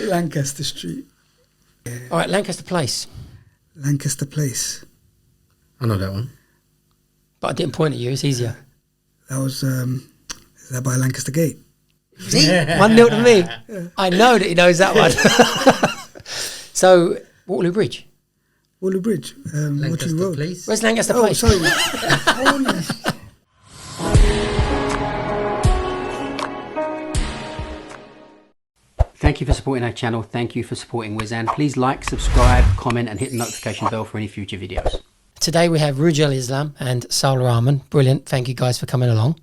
Lancaster Street. Yeah. All right, Lancaster Place. Lancaster Place. I know that one. But I didn't point at you, it's easier. That was, is that by Lancaster Gate? See? 1-0 to me. Yeah. I know that he knows that one. So, Waterloo Bridge. Waterloo Bridge. Lancaster Waterloo Road. Place. Where's Lancaster Place? Oh, sorry. Thank you for supporting our channel. Thank you for supporting Wizan. Please like, subscribe, comment, and hit the notification bell for any future videos. Today we have Rujel Islam and Sal Rahman. Brilliant. Thank you guys for coming along.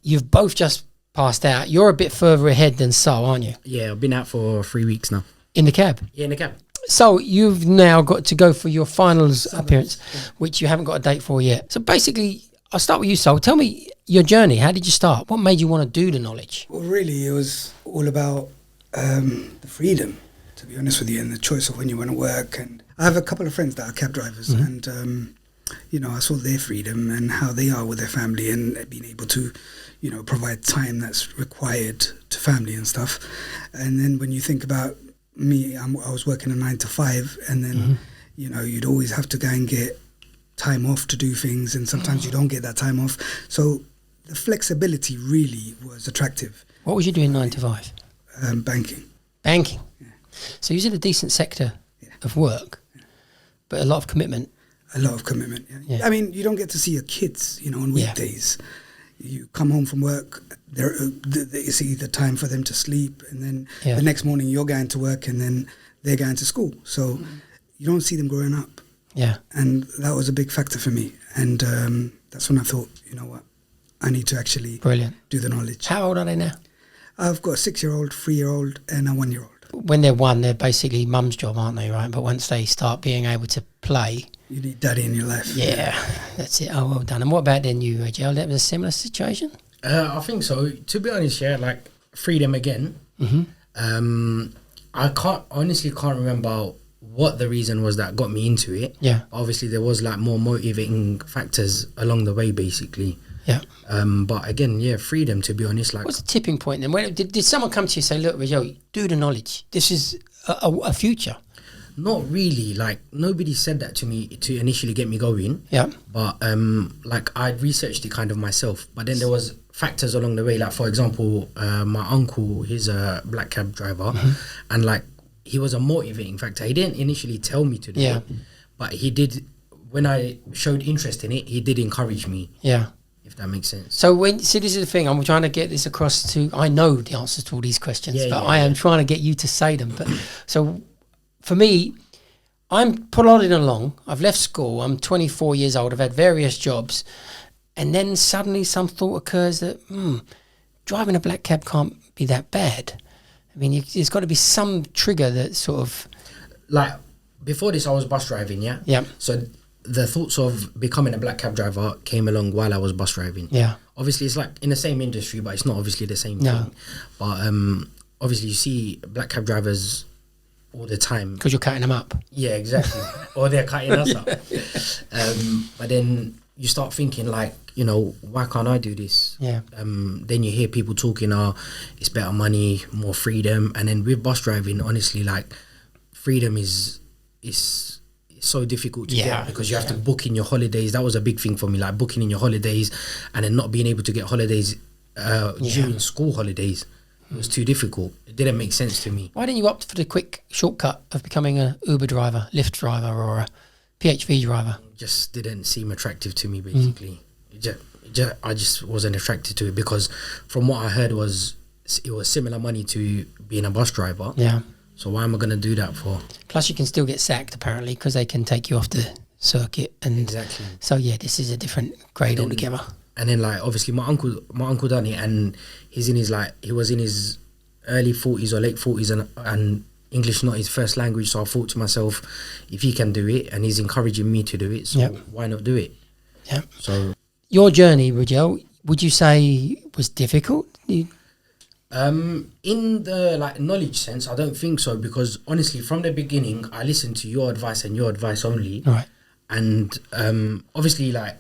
You've both just passed out. You're a bit further ahead than Sal, aren't you? Yeah, I've been out for 3 weeks now. In the cab? Yeah, in the cab. So you've now got to go for your finals appearance, which you haven't got a date for yet. So basically, I'll start with you, Sal. Tell me your journey. How did you start? What made you want to do the knowledge? Well, really, it was all about the freedom, to be honest with you, and the choice of when you want to work. And I have a couple of friends that are cab drivers, and you know, I saw their freedom and how they are with their family and being able to, you know, provide time that's required to family and stuff. And then when you think about me, I was working a 9 to 5, and then you know, you'd always have to go and get time off to do things, and sometimes you don't get that time off. So the flexibility really was attractive. What was you doing 9 to 5? Banking. Banking. Yeah. So you was in a decent sector of work, but a lot of commitment. A lot of commitment. Yeah. I mean, you don't get to see your kids, you know, on weekdays. You come home from work, it's either time for them to sleep, and then the next morning you're going to work, and then they're going to school. So you don't see them growing up. Yeah. And that was a big factor for me. And that's when I thought, you know what, I need to actually do the knowledge. How old are they now? I've got a 6-year-old, 3-year-old, and a 1-year-old. When they're 1, they're basically mum's job, aren't they, right? But once they start being able to play... You need daddy in your life. Yeah, that's it. Oh, well done. And what about then you, Rujel? That was a similar situation? I think so. To be honest, like freedom again. I honestly can't remember what the reason was that got me into it. Yeah. Obviously, there was like more motivating factors along the way, basically. Yeah. But again, freedom, to be honest. Like, what's the tipping point then? When, did someone come to you and say, look, Rujel, do the knowledge. This is a future? Not really. Like, nobody said that to me to initially get me going. Yeah. But like, I researched it kind of myself. But then there was factors along the way. Like, for example, my uncle, he's a black cab driver, and like, he was a motivating factor. He didn't initially tell me to do it, but he did. When I showed interest in it, he did encourage me. Yeah. If that makes sense. So this is the thing, I'm trying to get this across to, I know the answers to all these questions, but I am trying to get you to say them. But so for me, I'm plodding along. I've left school. I'm 24 years old. I've had various jobs. And then suddenly some thought occurs that, driving a black cab can't be that bad. I mean, there's got to be some trigger that sort of... Like, before this, I was bus driving, yeah? Yeah. So the thoughts of becoming a black cab driver came along while I was bus driving. Yeah. Obviously, it's like in the same industry, but it's not obviously the same thing. But obviously, you see black cab drivers all the time. Because you're cutting them up. Yeah, exactly. Or they're cutting us up. But then you start thinking like, you know, why can't I do this? Yeah. Then you hear people talking, it's better money, more freedom. And then with bus driving, honestly, like, freedom is so difficult to get because you have to book in your holidays. That was a big thing for me, like booking in your holidays and then not being able to get holidays during school holidays. It was too difficult. It didn't make sense to me. Why didn't you opt for the quick shortcut of becoming an Uber driver, Lyft driver, or a PHV driver? It just didn't seem attractive to me, basically. I just wasn't attracted to it because from what I heard it was similar money to being a bus driver. Yeah. So why am I going to do that for? Plus, you can still get sacked, apparently, because they can take you off the circuit. And exactly. So, this is a different grade altogether. And then, like, obviously, my uncle done it, and he was in his early 40s or late 40s, and English not his first language. So I thought to myself, if he can do it, and he's encouraging me to do it, so why not do it? Yeah. So your journey, Rujel, would you say was difficult? In the like knowledge sense, I don't think so, because honestly, from the beginning, I listened to your advice and your advice only. Right. And obviously, like,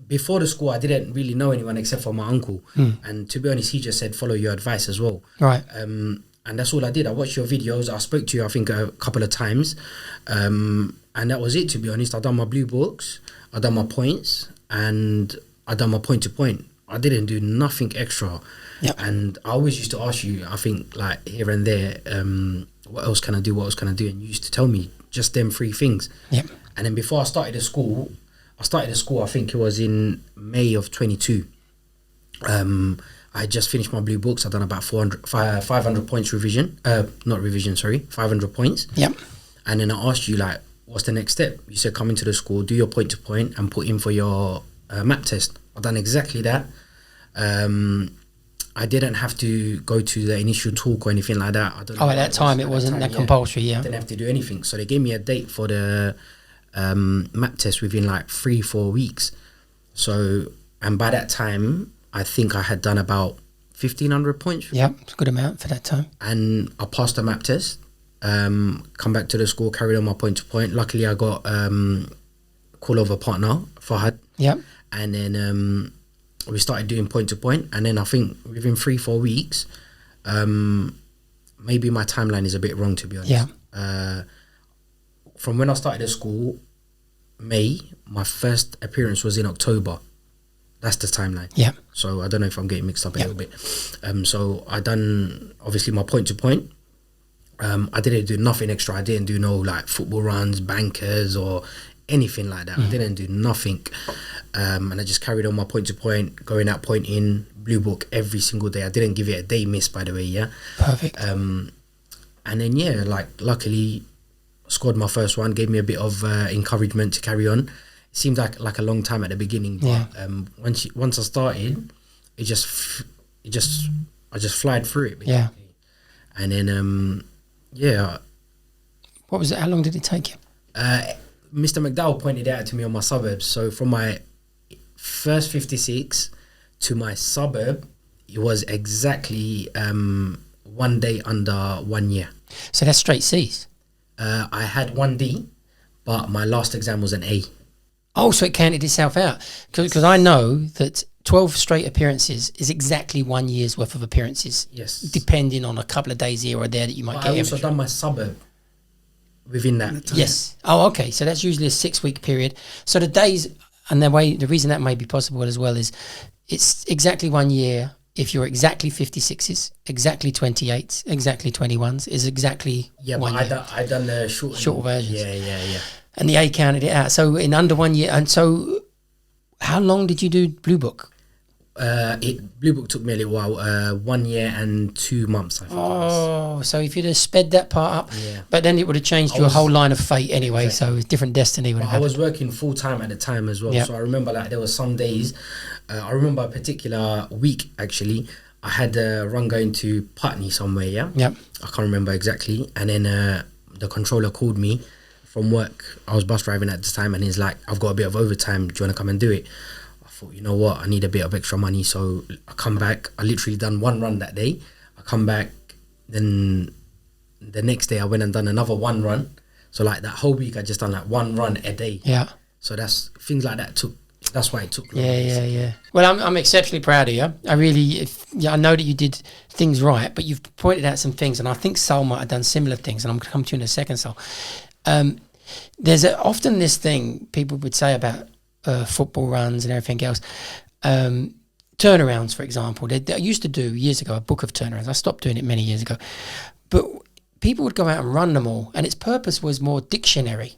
before the school, I didn't really know anyone except for my uncle. And to be honest, he just said, follow your advice as well. Right. And that's all I did. I watched your videos. I spoke to you, I think, a couple of times. And that was it, to be honest. I done my blue books, I done my points, and I done my point to point. I didn't do nothing extra. Yep. And I always used to ask you, I think, like here and there, what else can I do? What else can I do? And you used to tell me just them 3 things. Yep. And then before I started the school, I think it was in May of 22. I had just finished my blue books. I'd done about 500 points revision. Not revision, sorry, 500 points. Yep. And then I asked you, like, what's the next step? You said come into the school, do your point to point, and put in for your map test. I've done exactly that. I didn't have to go to the initial talk or anything like that. I don't know at that time it wasn't that compulsory, yeah. I didn't have to do anything. So they gave me a date for the map test within like 3-4 weeks. So, and by that time, I think I had done about 1,500 points. Yeah, it's a good amount for that time. And I passed the map test, come back to the school, carried on my point to point. Luckily, I got call over partner, Fahad. Yeah. And then we started doing point to point. And then I think within 3-4 weeks, maybe my timeline is a bit wrong, to be honest. Yeah. From when I started at school, May, my first appearance was in October. That's the timeline. Yeah. So I don't know if I'm getting mixed up a little bit. So I done obviously my point to point. I didn't do nothing extra. I didn't do no like football runs, bankers or anything like that. I didn't do nothing. And I just carried on my point to point, going out, point in, blue book every single day. I didn't give it a day miss, by the way. Yeah. Perfect. And then like luckily scored my first one, gave me a bit of encouragement to carry on. It seemed like a long time at the beginning, but once I started, I just flied through it. Basically. Yeah. And then What was it? How long did it take you? Mr. McDowell pointed out to me on my suburbs. So from my first 56 to my suburb, it was exactly 1 day under 1 year. So that's straight C's. I had 1D, but my last exam was an A. Oh, so it counted itself out. Because I know that 12 straight appearances is exactly 1 year's worth of appearances. Yes. Depending on a couple of days here or there that you might But get. I also done my suburb within that. Yes. Oh, okay. So that's usually a 6-week period. So the days and the reason that may be possible as well is it's exactly 1 year. If you're exactly 56s, exactly 28s, exactly 21s, is exactly 1 year. I done the short versions. Yeah. And the A counted it out. So in under 1 year. And so how long did you do Blue Book? Blue Book took me a little while, 1 year and 2 months, I think. Oh, so if you'd have sped that part up, but then it would have changed your whole line of fate anyway. Exactly. So a different destiny would have happened. I was working full time at the time as well. Yep. So I remember like there were some days, I remember a particular week actually, I had a run going to Putney somewhere, Yep. I can't remember exactly. And then the controller called me from work. I was bus driving at the time and he's like, I've got a bit of overtime. Do you want to come and do it? I thought, you know what? I need a bit of extra money. So I come back. I literally done 1 run that day. I come back. Then the next day I went and done another 1 run. So like that whole week I just done like 1 run a day. Yeah. So that's things like that that's why it took long. Yeah. Well, I'm exceptionally proud of you. I really, I know that you did things right, but you've pointed out some things, and I think Sal might have done similar things, and I'm going to come to you in a second, Sal. There's often this thing people would say about football runs and everything else. Turnarounds, for example. They used to do, years ago, a book of turnarounds. I stopped doing it many years ago. But people would go out and run them all, and its purpose was more dictionary,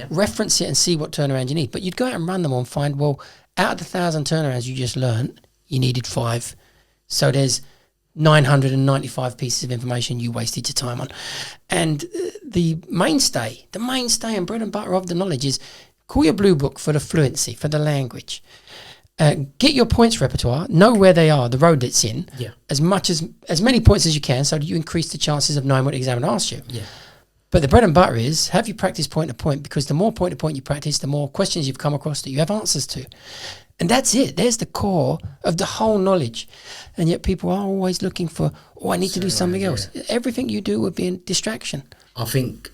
reference it and see what turnaround you need. But you'd go out and run them all and find, well, out of the 1,000 turnarounds you just learned, you needed 5. So there's 995 pieces of information you wasted your time on. And the mainstay and bread and butter of the knowledge is call your blue book for the fluency, for the language. Get your points repertoire, know where they are, the road it's in, as many points as you can, so that you increase the chances of knowing what the examiner asks you. Yeah. But the bread and butter is have you practice point to point, because the more point to point you practice, the more questions you've come across that you have answers to. And that's it. There's the core of the whole knowledge. And yet people are always looking for, I need to do something else. Everything you do would be a distraction. I think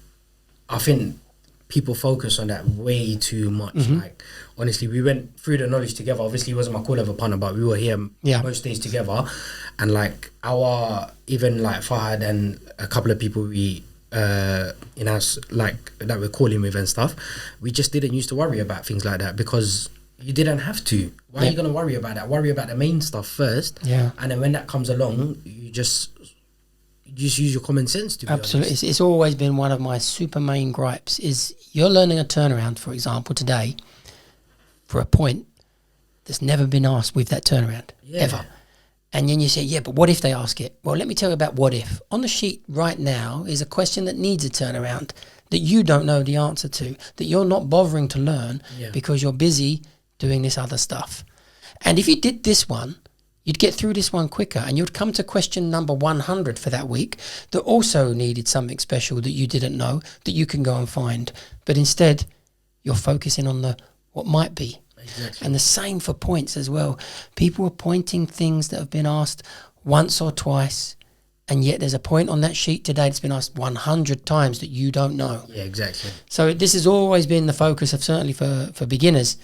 people focus on that way too much. Like, honestly, we went through the knowledge together. Obviously, he wasn't my core level partner, but we were here most days together. And like even like Fahad and a couple of people we in us like that we're calling with and stuff, we just didn't used to worry about things like that because you didn't have to. Why are you going to worry about that? Worry about the main stuff first. Yeah. And then when that comes along, you just use your common sense to be Absolutely. honest. It's always been one of my super main gripes is you're learning a turnaround, for example, today for a point that's never been asked with that turnaround, ever. And then you say, yeah, but what if they ask it? Well, let me tell you about what if. On the sheet right now is a question that needs a turnaround that you don't know the answer to, that you're not bothering to learn because you're busy doing this other stuff. And if you did this one, you'd get through this one quicker and you'd come to question number 100 for that week that also needed something special that you didn't know that you can go and find. But instead, you're focusing on the what might be. Exactly. And the same for points as well. People are pointing things that have been asked once or twice, and yet there's a point on that sheet today that's been asked 100 times that you don't know. Yeah, exactly. So this has always been the focus of certainly for beginners,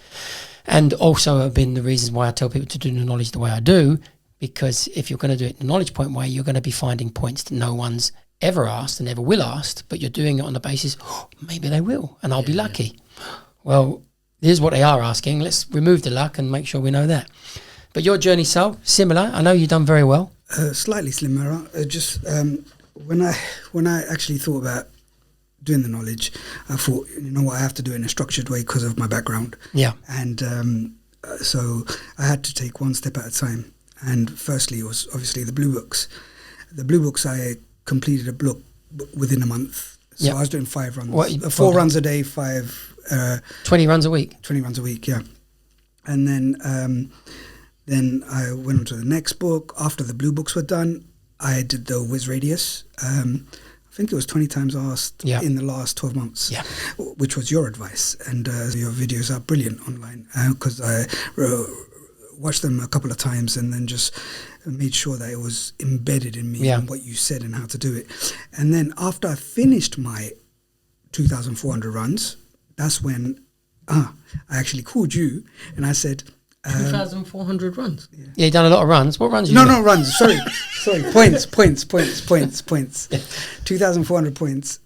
and also have been the reasons why I tell people to do the knowledge the way I do, because if you're going to do it the knowledge point way, you're going to be finding points that no one's ever asked and never will ask, but you're doing it on the basis, maybe they will, and I'll be lucky. Well, here's what they are asking. Let's remove the luck and make sure we know that. But your journey, Sal, similar. I know you've done very well. Slightly slimmer. When I actually thought about doing the knowledge, I thought, you know what, I have to do it in a structured way because of my background. Yeah. And so I had to take one step at a time. And firstly, it was obviously the blue books. The blue books, I completed a book within a month. So I was doing 5 runs. 4 runs a day, 20 runs a week. 20 runs a week, yeah. And then I went on to the next book. After the blue books were done, I did the Whiz Radius. I think it was 20 times asked in the last 12 months, which was your advice. And your videos are brilliant online because I watched them a couple of times and then just made sure that it was embedded in me and what you said and how to do it. And then after I finished my 2,400 runs, that's when I actually called you and I said... 2,400 runs? Yeah, you've done a lot of runs. What runs you No, runs. Sorry. Points. 2,400 points.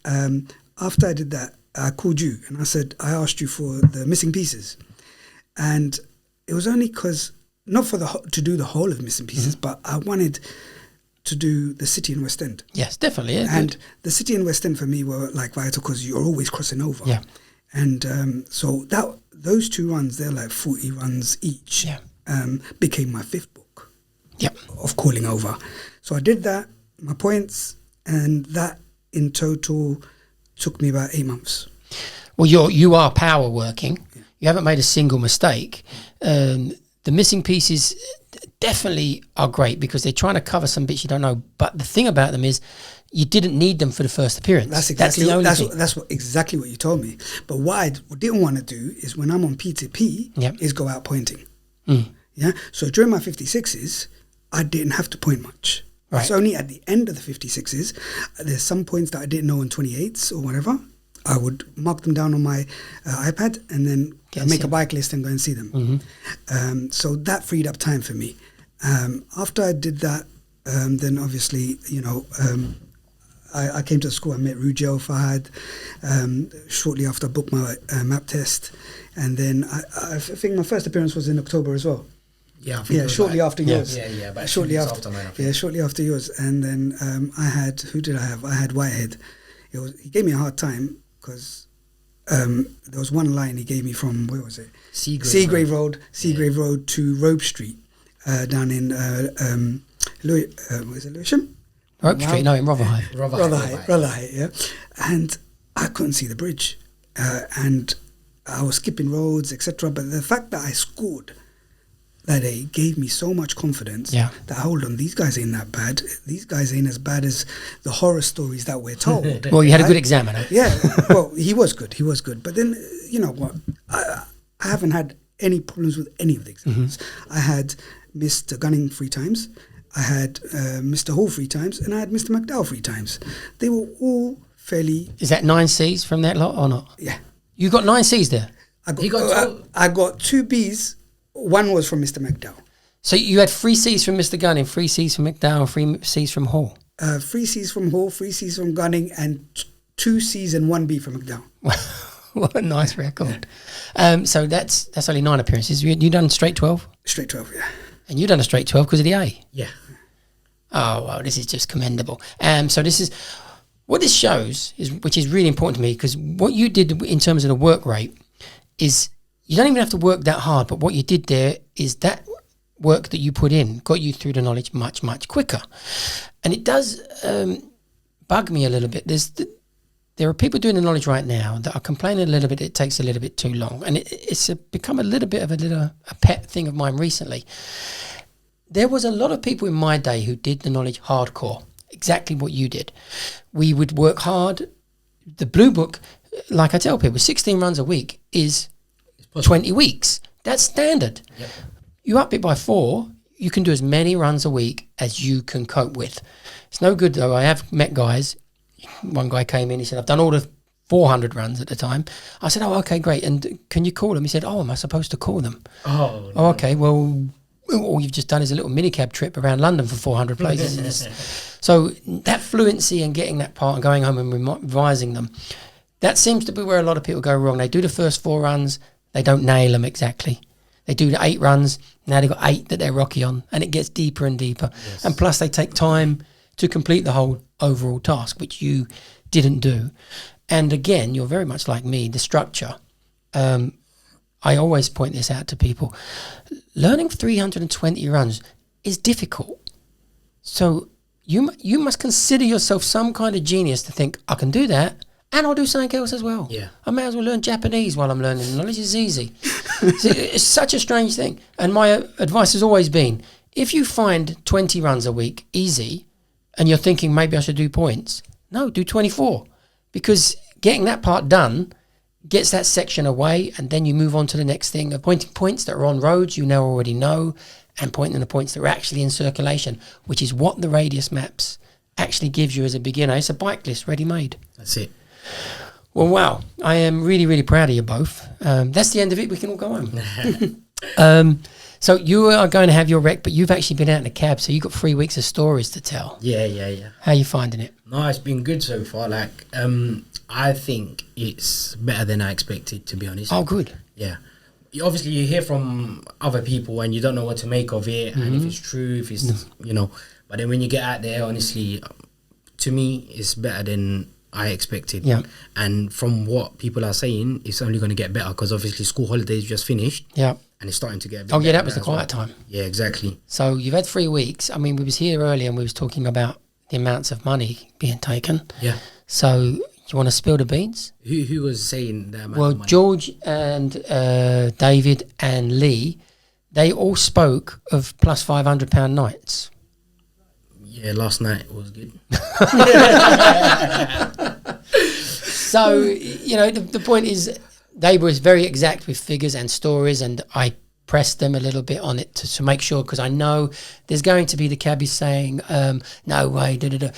After I did that, I called you and I said, I asked you for the missing pieces. And it was only because, not for to do the whole of missing pieces, but I wanted to do the City and West End. Yes, definitely. Yeah, and good. The City and West End for me were like vital because you're always crossing over. Yeah. And so those 2 runs, they're like 40 runs each, became my 5th book of calling over. So I did that, my points, and that in total took me about 8 months. Well, you are power working. Yeah. You haven't made a single mistake. The missing pieces definitely are great because they're trying to cover some bits you don't know. But the thing about them is you didn't need them for the first appearance. That's exactly what you told me. But what I didn't want to do is when I'm on P2P is go out pointing. Yeah. So during my 56s, I didn't have to point much. Right. It's only at the end of the 56s, there's some points that I didn't know on 28s or whatever. I would mark them down on my iPad and then make a bike list and go and see them. So that freed up time for me. After I did that, then obviously, I came to school. I met Rujel, Fahad, shortly after I booked my map test. And then I think my first appearance was in October as well. Shortly after yours. But shortly after mine. Yeah, shortly after yours. And then who did I have? I had Whitehead. He gave me a hard time because there was one line he gave me from, where was it? Seagrave Road to Robe Street down in was it Lewisham? Rope Street, no, in Rotherhithe. Rotherhithe, yeah. And I couldn't see the bridge. And I was skipping roads, etc. But the fact that I scored that day gave me so much confidence that, hold on, these guys ain't that bad. These guys ain't as bad as the horror stories that we're told. Well, you had a good examiner. Yeah, well, he was good. But then, you know what, I haven't had any problems with any of the exams. I had Mr. Gunning 3 times. I had Mr. Hall 3 times, and I had Mr. McDowell 3 times. They were all fairly. Is that 9 C's from that lot or not? Yeah. You got 9 C's there? I got 2 B's. One was from Mr. McDowell. So you had 3 C's from Mr. Gunning, 3 C's from McDowell, and 3 C's from Hall? 3 C's from Hall, 3 C's from Gunning, and 2 C's and 1 B from McDowell. What a nice record. So that's only 9 appearances. You done straight 12? Straight 12, yeah. And you done a straight 12 because of the A? Yeah. Oh, well, this is just commendable. So this is... What this shows, which is really important to me, because what you did in terms of the work rate is you don't even have to work that hard, but what you did there is that work that you put in got you through the knowledge much, much quicker. And it does bug me a little bit. There are people doing the knowledge right now that are complaining a little bit it takes a little bit too long. And it's become a little bit of a pet thing of mine recently. There was a lot of people in my day who did the knowledge hardcore. Exactly what you did. We would work hard. The blue book, like I tell people, 16 runs a week is 20 weeks. That's standard. Yep. You up it by 4, you can do as many runs a week as you can cope with. It's no good though. I have met guys. One guy came in, he said, I've done all the 400 runs at the time. I said, oh, okay, great. And can you call them? He said, oh, am I supposed to call them? Oh, no. Okay, well, all you've just done is a little minicab trip around London for 400 places. So that fluency and getting that part and going home and revising them, that seems to be where a lot of people go wrong. They do the first 4 runs, they don't nail them exactly. They do the 8 runs, now they've got 8 that they're rocky on, and it gets deeper and deeper. Yes. And plus they take time to complete the whole overall task, which you didn't do. And again, you're very much like me, the structure. I always point this out to people. Learning 320 runs is difficult. So you must consider yourself some kind of genius to think, I can do that, and I'll do something else as well. Yeah. I may as well learn Japanese while I'm learning. Knowledge is easy. It's such a strange thing. And my advice has always been, if you find 20 runs a week easy, and you're thinking maybe I should do points, no, do 24. Because getting that part done gets that section away, and then you move on to the next thing of pointing points that are on roads you now already know, and pointing the points that are actually in circulation, which is what the radius maps actually gives you as a beginner. It's a bike list ready-made. That's it. Well, wow. I am really, really proud of you both. That's the end of it. We can all go home. So you are going to have your rec, but you've actually been out in a cab, so you've got 3 weeks of stories to tell. Yeah. How are you finding it? No, it's been good so far. Like, I think it's better than I expected, to be honest. Oh, good. Yeah. Obviously, you hear from other people and you don't know what to make of it, and if it's true, if it's, But then when you get out there, honestly, to me, it's better than I expected. Yeah. And from what people are saying, it's only going to get better because obviously school holidays just finished. Yeah. And it's starting to get a bit better. Yeah, that was the quiet time. Yeah, exactly. So you've had 3 weeks. I mean, we was here earlier and we was talking about the amounts of money being taken. Yeah. So you want to spill the beans? Who was saying that? Well, George and David and Lee, they all spoke of plus £500 nights. Yeah, last night was good. So, the point is they were very exact with figures and stories, and I pressed them a little bit on it to make sure, because I know there's going to be the cabbies saying, no way, da-da-da.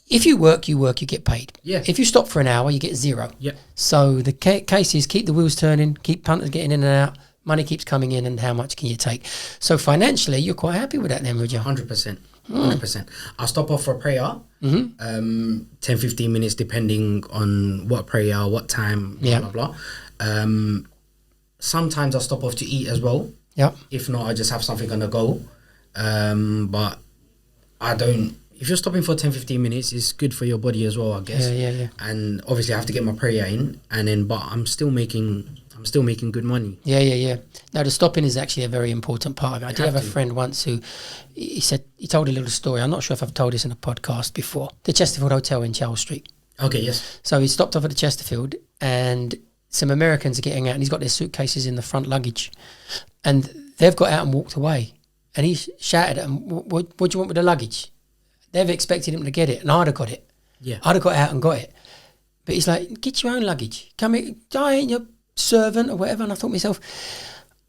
If you work, you get paid. Yeah. If you stop for an hour, you get 0. Yeah. So the case is keep the wheels turning, keep punters getting in and out, money keeps coming in, and how much can you take? So financially, you're quite happy with that then, Rujel? 100%. 100%. I'll stop off for prayer, 10-15 minutes depending on what prayer, what time, blah, blah, blah. Sometimes I'll stop off to eat as well. Yeah. If not, I just have something on the go. But I don't... If you're stopping for 10-15 minutes, it's good for your body as well, I guess. Yeah. And obviously I have to get my prayer in, and then but I'm still making good money. Yeah. No, the stopping is actually a very important part of it. I did have a friend once who he told a little story. I'm not sure if I've told this in a podcast before. The Chesterfield Hotel in Charles Street. Okay, yes. So he stopped off at the Chesterfield, and some Americans are getting out, and he's got their suitcases in the front luggage, and they've got out and walked away, and he shouted at them, what do you want with the luggage? They've expected him to get it, and I'd have got it. Yeah. I'd have got out and got it. But he's like, get your own luggage. Come here. I ain't your servant or whatever. And I thought to myself,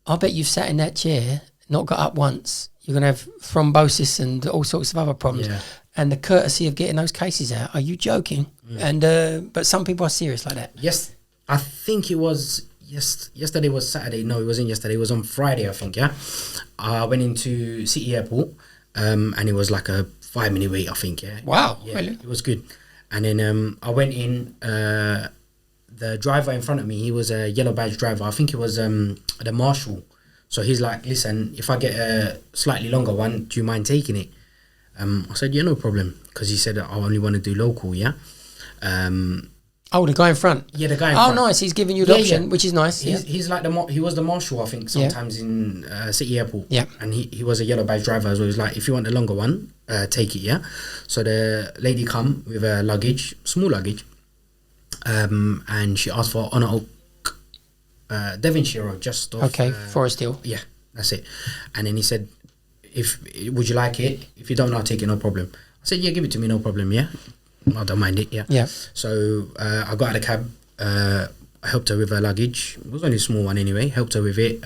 I bet you've sat in that chair, not got up once. You're going to have thrombosis and all sorts of other problems. Yeah. And the courtesy of getting those cases out, are you joking? And but some people are serious like that. Yes, I think it was yesterday was Saturday. No, it wasn't yesterday. It was on Friday, I think. Yeah, I went into City Airport, and it was like a 5-minute wait, I think. Yeah. Wow. Yeah, really? it was good. And then I went in. The driver in front of me, he was a yellow badge driver. I think it was the marshal. So he's like, listen, if I get a slightly longer one, do you mind taking it? I said, yeah, no problem. Because he said, I only want to do local, yeah? The guy in front? Yeah, the guy in front. Oh, nice. He's giving you the option, which is nice. He's like he was the marshal, I think, sometimes in City Airport. Yeah. And he was a yellow badge driver as well. He's like, if you want the longer one, take it, yeah? So the lady come with her luggage, small luggage, and she asked for Honor Oak Devonshire Road, just off. Okay, Forest Hill. Yeah, that's it. And then he said, would you like it? If you don't, I'll take it, no problem. I said, yeah, give it to me, no problem, yeah? I don't mind it, yeah. Yeah. So I got out of the cab, I helped her with her luggage. It was only a small one anyway. Helped her with it,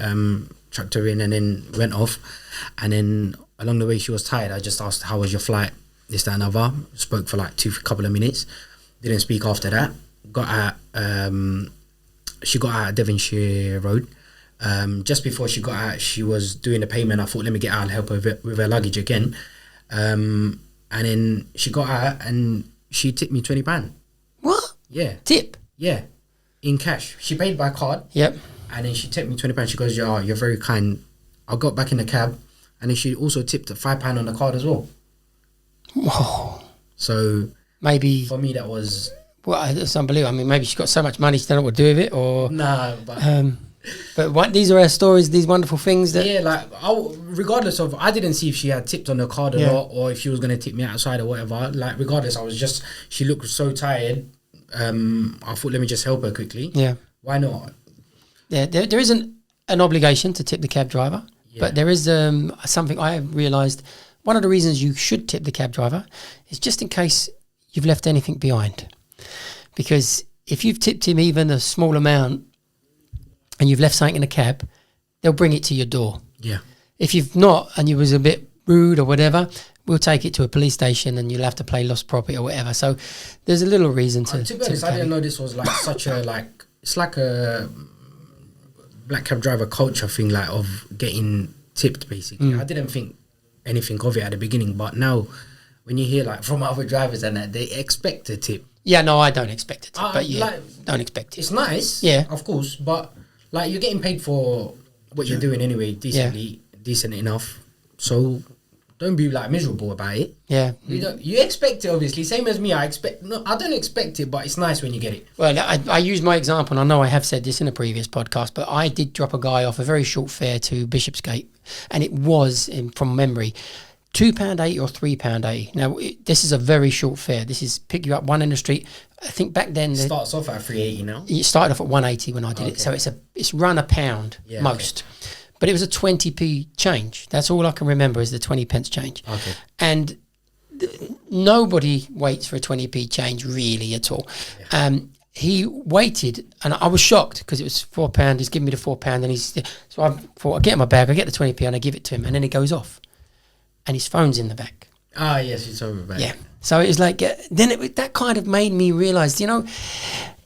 chucked her in and then went off. And then along the way she was tired. I just asked, how was your flight? This, that, another. Spoke for like couple of minutes. Didn't speak after that. Got out, she got out at Devonshire Road. Just before she got out, she was doing the payment. I thought, let me get out and help her with her luggage again. And then she got out and she tipped me £20. What? Yeah. Tip? Yeah. In cash. She paid by card. Yep. And then she tipped me £20. She goes, yeah, you're very kind. I got back in the cab and then she also tipped £5 on the card as well. Whoa. So maybe for me that was... Well, it's unbelievable. I mean, maybe she's got so much money she don't know what to do with it, or... Nah, but these are our stories, these wonderful things that... Yeah, like, regardless of... I didn't see if she had tipped on the card or not, or if she was going to tip me outside or whatever. Like, regardless, I was just... She looked so tired. I thought, let me just help her quickly. Yeah. Why not? Yeah, there isn't an obligation to tip the cab driver, but there is something I realised. One of the reasons you should tip the cab driver is just in case you've left anything behind. Because if you've tipped him even a small amount and you've left something in a cab, they'll bring it to your door. Yeah. If you've not and you was a bit rude or whatever, we'll take it to a police station and you'll have to pay lost property or whatever. So there's a little reason to... To be honest, I didn't know this was like such a like... It's like a black cab driver culture thing, like of getting tipped basically. I didn't think anything of it at the beginning, but now when you hear like from other drivers and that, they expect a tip. Yeah, no, I don't expect it, but don't expect it. It's nice, yeah, of course, but like you're getting paid for what you're doing anyway, decent enough. So don't be like miserable about it. Yeah, you expect it obviously, same as me. I don't expect it, but it's nice when you get it. Well, I use my example, and I know I have said this in a previous podcast, but I did drop a guy off a very short fare to Bishopsgate, and it was from memory. £2.80 or £3.80. Now, this is a very short fare. This is pick you up one in the street. I think back then... It starts off at £3.80 now? It started off at £1.80 when I did it. So it's run £1 most. Okay. But it was a 20p change. That's all I can remember is the 20 pence change. Okay. And nobody waits for a 20p change really at all. Yeah. He waited, and I was shocked because it was £4. He's giving me the £4, and so I thought, I'll get in my bag, I get the 20p, and I give it to him, and then it goes off. And his phone's in the back. Ah, yes, it's over back. Yeah. So it was like, that kind of made me realise, even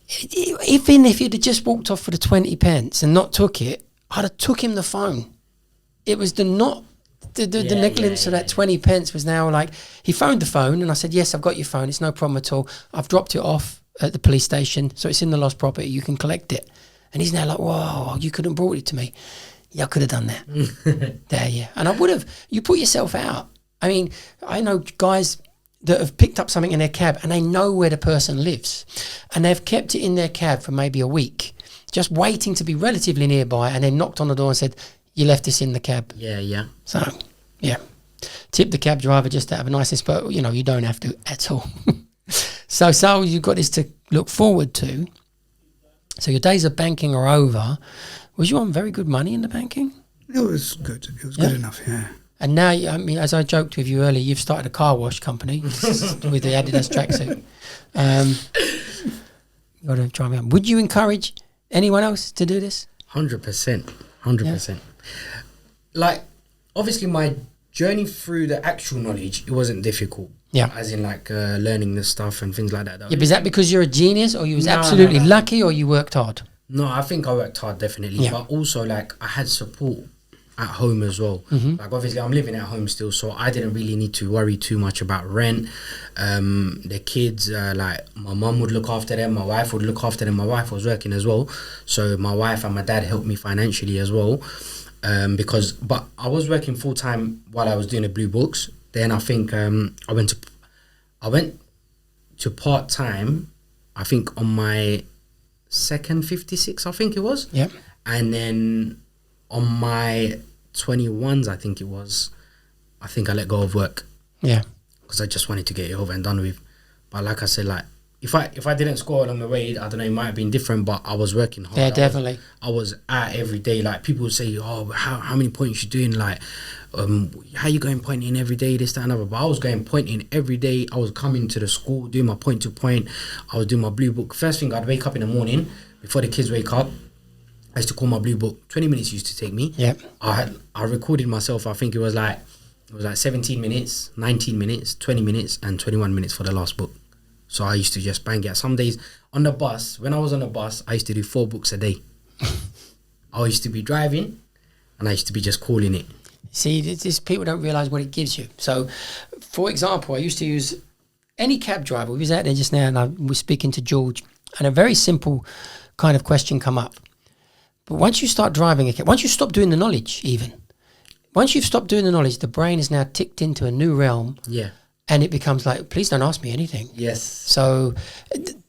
if you'd have just walked off for the 20 pence and not took it, I'd have took him the phone. It was the negligence of that 20 pence was now like, he phoned the phone and I said, yes, I've got your phone. It's no problem at all. I've dropped it off at the police station. So it's in the lost property. You can collect it. And he's now like, whoa, you could have brought it to me. Yeah, I could have done that. And I would have. You put yourself out. I mean, I know guys that have picked up something in their cab and they know where the person lives, and they've kept it in their cab for maybe a week, just waiting to be relatively nearby, and then knocked on the door and said, you left this in the cab. Yeah. So, tip the cab driver just out of a niceness, but, you don't have to at all. So you've got this to look forward to. So your days of banking are over. Was you on very good money in the banking? It was good. It was good enough, yeah. And now, I mean, as I joked with you earlier, you've started a car wash company with the Adidas tracksuit. You got to try me on. Would you encourage anyone else to do this? 100%. 100%. Like, obviously my journey through the actual knowledge, it wasn't difficult. Yeah. As in like learning the stuff and things like that. Yeah, but is that because you're a genius, or you was No, absolutely no. lucky, or you worked hard? No, I think I worked hard, definitely. Yeah. But also, like, I had support at home as well. Like, obviously, I'm living at home still, so I didn't really need to worry too much about rent. The kids, like, my mum would look after them, my wife would look after them. My wife was working as well, so my wife and my dad helped me financially as well. But I was working full-time while I was doing the blue books. Then I think I went to part-time, I think on my second 56, I think it was. Yeah. And then on my 21s, I think it was, I think I let go of work Yeah. because I just wanted to get it over and done with. But like I said, like, if I didn't score along the way, I don't know, it might have been different, but I was working hard. Yeah, definitely. I was out every day. Like, people would say, oh, how many points you doing? Like, how you going pointing every day, this, that, and other. But I was going pointing every day. I was coming to the school, doing my point to point. I was doing my blue book. First thing, I'd wake up in the morning, before the kids wake up, I used to call my blue book. 20 minutes used to take me. Yep. I recorded myself. I think it was like 17 minutes, 19 minutes, 20 minutes, and 21 minutes for the last book. So I used to just bang it. Some days on the bus, when I was on the bus, I used to do 4 books a day. I used to be driving, and I used to be just calling it. See, this people don't realise what it gives you. So, for example, I used to use any cab driver. We was out there just now, and I was speaking to George, and a very simple kind of question come up. But once you start driving a cab, once you stop doing the knowledge, once you've stopped doing the knowledge, the brain is now ticked into a new realm. Yeah. And it becomes like, please don't ask me anything. Yes. So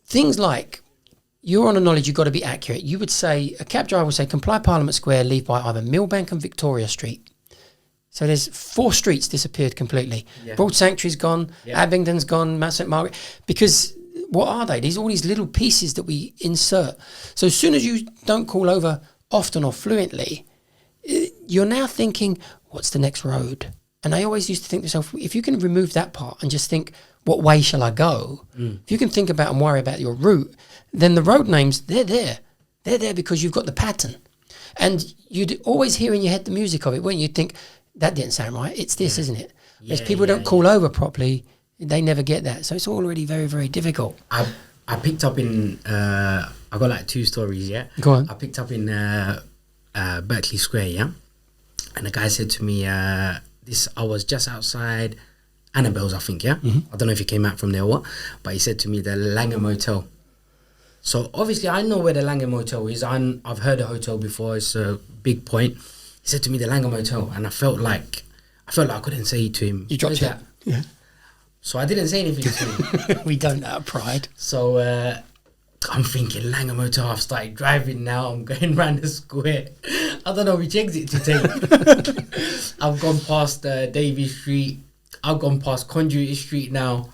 things like, you're on a knowledge, you've got to be accurate. You would say, a cab driver would say, comply Parliament Square, leave by either Millbank and Victoria Street. So there's 4 streets disappeared completely. Yeah. Broad Sanctuary's gone, Abingdon's gone, Mount St Margaret. Because what are they? All these little pieces that we insert. So as soon as you don't call over often or fluently, you're now thinking, what's the next road? And I always used to think to myself, if you can remove that part and just think, what way shall I go? If you can think about and worry about your route, then the road names, they're there. They're there because you've got the pattern. And you'd always hear in your head the music of it, wouldn't you? Think, that didn't sound right. It's this, isn't it? As people don't call over properly, they never get that. So it's already very, very difficult. I picked up in, I got like 2 stories, yeah? Go on. I picked up in Berkeley Square, yeah? And the guy said to me, I was just outside Annabelle's, I think, yeah? I don't know if he came out from there or what, but he said to me, the Langham Hotel. So obviously I know where the Langham Hotel is. I've heard the hotel before. It's a big point. He said to me, the Langham Hotel, and I felt like I couldn't say to him. You dropped it. Yeah. So I didn't say anything to him. We don't out of pride. So I'm thinking, Langham Hotel, I've started driving now. I'm going round the square. I don't know which exit to take. I've gone past Davy Street. I've gone past Conduit Street now.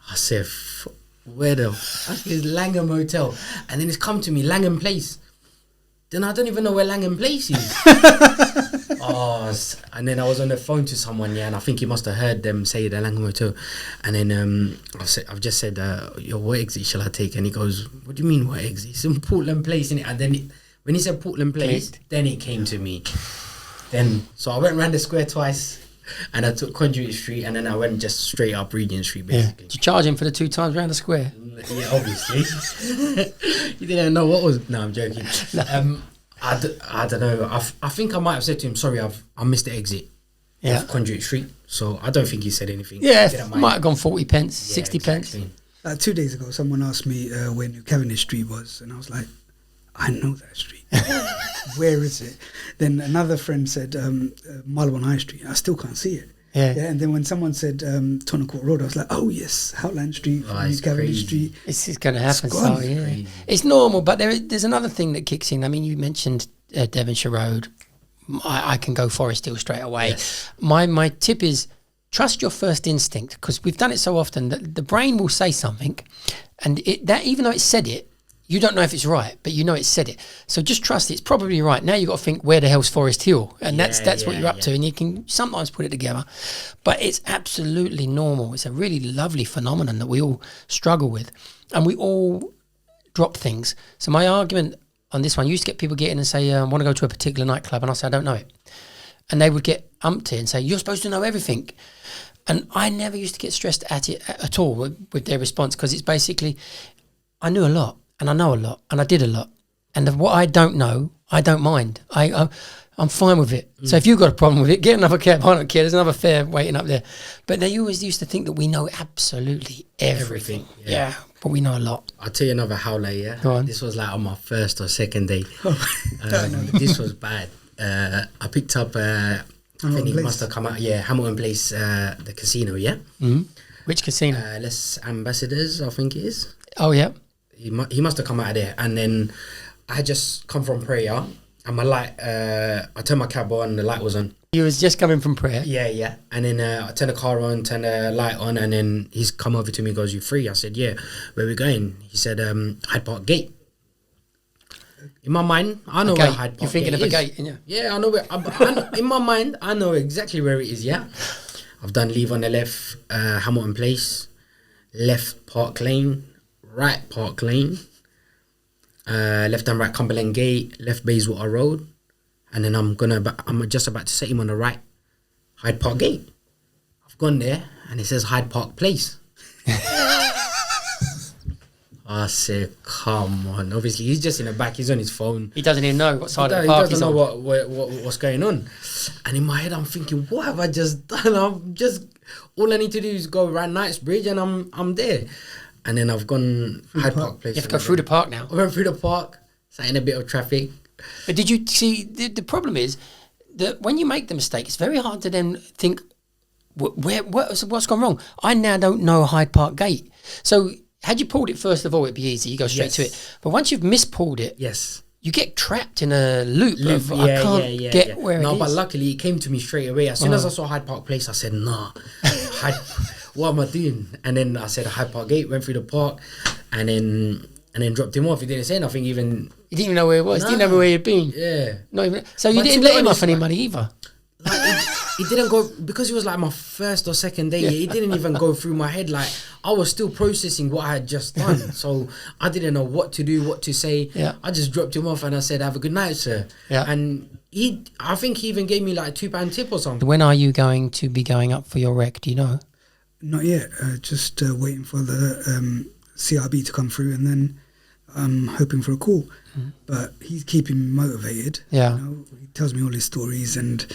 I said, where the fuck is Langham Hotel? And then it's come to me, Langham Place. Then I don't even know where Langham Place is. And then I was on the phone to someone, yeah, and I think he must have heard them say the Langham Hotel. And then I've just said, what exit shall I take? And he goes, what do you mean what exit? It's in Portland Place, innit? And then when he said Portland Place, then it came to me. So I went round the square twice, and I took Conduit Street, and then I went just straight up Regent Street, basically. Did you charge him for the 2 times round the square? Yeah, obviously. You didn't know what was... No, I'm joking. I don't know. I think I might have said to him, sorry, I missed the exit of Conduit Street. So I don't think he said anything. Yeah, might have gone 40 pence, 60 pence. 2 days ago, someone asked me where New Cavendish Street was, and I was like, I know that street. Where is it? Then another friend said Marylebone High Street. I still can't see it. Yeah. And then when someone said Tottenham Court Road, I was like, oh yes, Howland Street, New Cavendish Street. It's going to happen. So yeah, it's normal. But there's another thing that kicks in. I mean, you mentioned Devonshire Road. I can go Forest Hill straight away. Yes. My tip is trust your first instinct, because we've done it so often that the brain will say something, and that even though it said it, you don't know if it's right, but you know it said it. So just trust it's probably right. Now you've got to think, where the hell's Forest Hill? And that's what you're up to, and you can sometimes put it together. But it's absolutely normal. It's a really lovely phenomenon that we all struggle with, and we all drop things. So my argument on this one, I used to get people get in and say, I want to go to a particular nightclub, and I say, I don't know it. and they would get umpty and say, "You're supposed to know everything." And I never used to get stressed at it at all with their response, because it's basically, I knew a lot, and I know a lot, and I did a lot. And of what I don't know, I don't mind. I'm fine with it. So if you've got a problem with it, get another cab. I don't care. There's another fare waiting up there. But they always used to think that we know absolutely everything. Yeah. But we know a lot. I'll tell you another howler, yeah? Go on. This was like on my first or second day. This was bad. I picked up... I think it must have come out, Hamilton Place, the casino, yeah? Mm-hmm. Which casino? Les Ambassadors, I think it is. Oh, yeah. He must have come out of there. And then I had just come from prayer, and my light, I turned my cab on, the light was on. You was just coming from prayer? Yeah. And then I turned the car on, turned the light on, and then he's come over to me and goes, "You free?" I said, "Yeah." "Where we going?" He said, "Hyde Park Gate." In my mind, I know where Hyde Park You're thinking Gate of a is. gate, yeah? Yeah, I know where. I know, in my mind, I know exactly where it is. Yeah, I've done leave on the left, Hamilton Place, left Park Lane, right Park Lane, left and right Cumberland Gate, left Bayswater Road, and then I'm just about to set him on the right, Hyde Park Gate. I've gone there, and it says Hyde Park Place. I said, come on. Obviously, he's just in the back. He's on his phone. He doesn't even know what side of the park he's on. He doesn't know what's going on. And in my head, I'm thinking, what have I just done? All I need to do is go around Knightsbridge and I'm there. And then I've gone Hyde Park Place. You have to go through the park now. I went through the park, sat in a bit of traffic. But did you see, the problem is that when you make the mistake, it's very hard to then think, what's gone wrong? I now don't know Hyde Park Gate. So... had you pulled it first of all, it'd be easy. You go straight to it. But once you've mispulled it, you get trapped in a loop of I can't get where it is. No, but luckily it came to me straight away. As soon as I saw Hyde Park Place, I said, "Nah, what am I doing?" And then I said Hyde Park Gate, went through the park, and then dropped him off. He didn't say nothing even. He didn't even know where it was. Nah. He didn't know where he'd been. Yeah. Not even. So you didn't let him off any money either. It didn't go, because it was like my first or second day. It didn't even go through my head. Like, I was still processing what I had just done, so I didn't know what to do, what to say. I just dropped him off and I said, "Have a good night, sir." And I think he even gave me like £2 tip or something. When are you going to be going up for your rec? Do you know? Not yet. Just waiting for the CRB to come through, and then I'm hoping for a call. But he's keeping me motivated. Yeah. You know, he tells me all his stories, and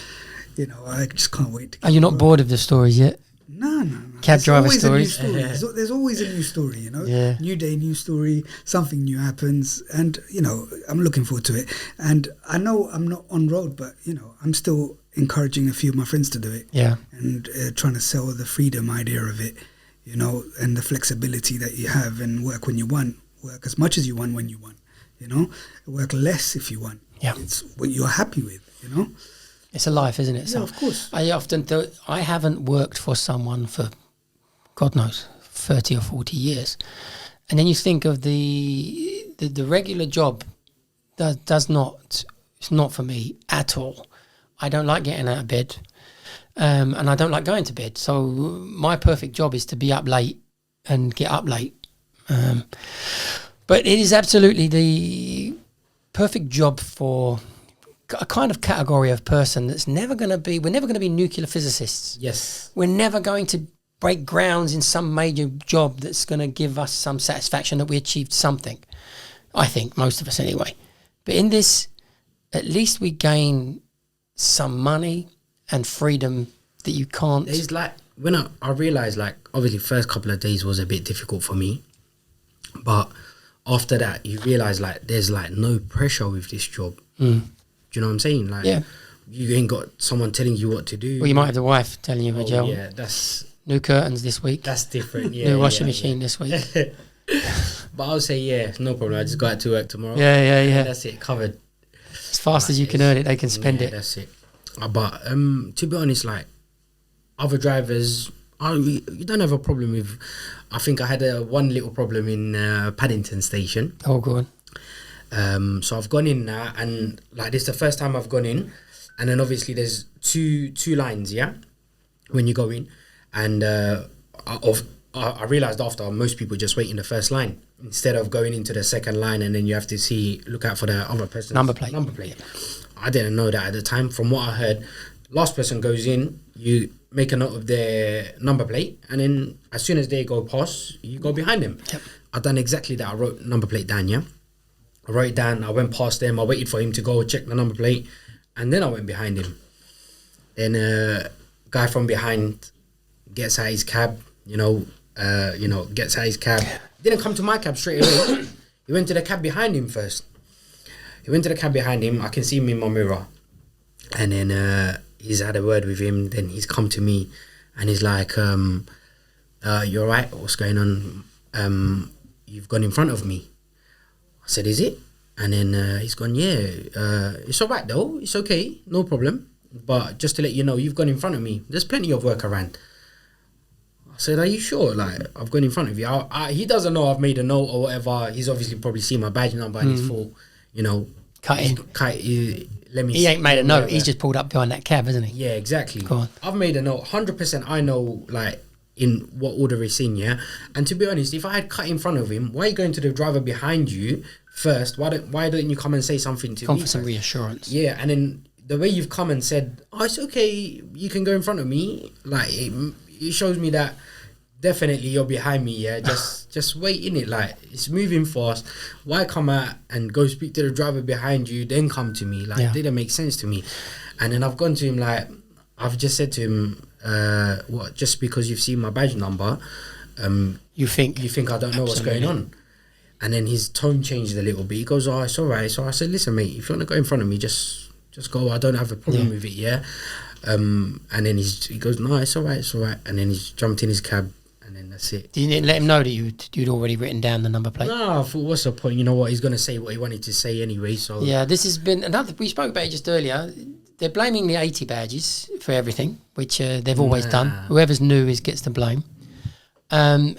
you know, I just can't wait to. Are you not bored of the stories yet? No. Cab driver stories. There's always a new story, you know. New day, new story. Something new happens, and you know, I'm looking forward to it. And I know I'm not on road, but you know, I'm still encouraging a few of my friends to do it. Yeah. And trying to sell the freedom idea of it, you know, and the flexibility that you have, and work when you want, work as much as you want when you want, you know, work less if you want. Yeah. It's what you're happy with, you know. It's a life, isn't it? Yeah, of course. I often thought, I haven't worked for someone for, God knows, 30 or 40 years. And then you think of the regular job does not, it's not for me at all. I don't like getting out of bed, and I don't like going to bed. So my perfect job is to be up late and get up late. But it is absolutely the perfect job for a kind of category of person that's never going to be, we're never going to be nuclear physicists. Yes. We're never going to break grounds in some major job that's going to give us some satisfaction that we achieved something. I think, most of us anyway. But in this, at least we gain some money and freedom that you can't. It's like, when I realised, like, obviously first couple of days was a bit difficult for me. But after that, you realise, like, there's, like, no pressure with this job. Do you know what I'm saying? Like, you ain't got someone telling you what to do. Well, you might have the wife telling you, Rujel. Yeah, that's... New curtains this week. That's different, New washing machine this week. But I'll say, no problem. I just got to work tomorrow. Yeah. That's it, covered. As fast as you can earn it, they can spend it. That's it. But to be honest, like, other drivers, you don't have a problem with... I think I had one little problem in Paddington Station. Oh, go on. So I've gone in now, and like, this is the first time I've gone in, and then obviously there's two lines, when you go in, and I realised after, most people just wait in the first line instead of going into the second line, and then you have to look out for the other person's number plate. I didn't know that at the time. From what I heard, last person goes in, you make a note of their number plate, and then as soon as they go past, you go behind them. Yep. I done exactly that. I wrote number plate down, yeah. I wrote it down, I went past them, I waited for him to go check the number plate, and then I went behind him. Then guy from behind gets out his cab, gets out his cab. Didn't come to my cab straight away. He went to the cab behind him first. I can see him in my mirror. And then he's had a word with him. Then he's come to me and he's like, you all right? What's going on? You've gone in front of me. I said, is it? And then he's gone, yeah, it's all right though. It's okay, no problem. But just to let you know, you've gone in front of me. There's plenty of work around. I said, are you sure? Like, I've gone in front of you. He doesn't know I've made a note or whatever. He's obviously probably seen my badge number and he's thought, cut in. Let me. He ain't made a note. He's just pulled up behind that cab, hasn't he? Yeah, exactly. Go on. I've made a note. 100% I know, like, in what order it's in, yeah? And to be honest, if I had cut in front of him, why are you going to the driver behind you first? Why don't you come and say something to me? Come for some reassurance. Yeah, and then the way you've come and said, oh, it's okay, you can go in front of me, like, it shows me that definitely you're behind me, yeah? Just wait in it, like, it's moving fast. Why come out and go speak to the driver behind you, then come to me? Like, it didn't make sense to me. And then I've gone to him, like, I've just said to him, what, just because you've seen my badge number, you think I don't know what's going on? And then his tone changed a little bit. He goes, oh, it's all right. So I said, listen, mate, if you want to go in front of me, just go. I don't have a problem with it, yeah? And then he goes, no, it's all right. And then he's jumped in his cab, and then that's it. You didn't let him know that you'd already written down the number plate? No, I thought, what's the point? You know what? He's going to say what he wanted to say anyway, so... Yeah, this has been another... We spoke about it just earlier. They're blaming the 80 badges for everything, which they've always done. Whoever's new gets the blame. And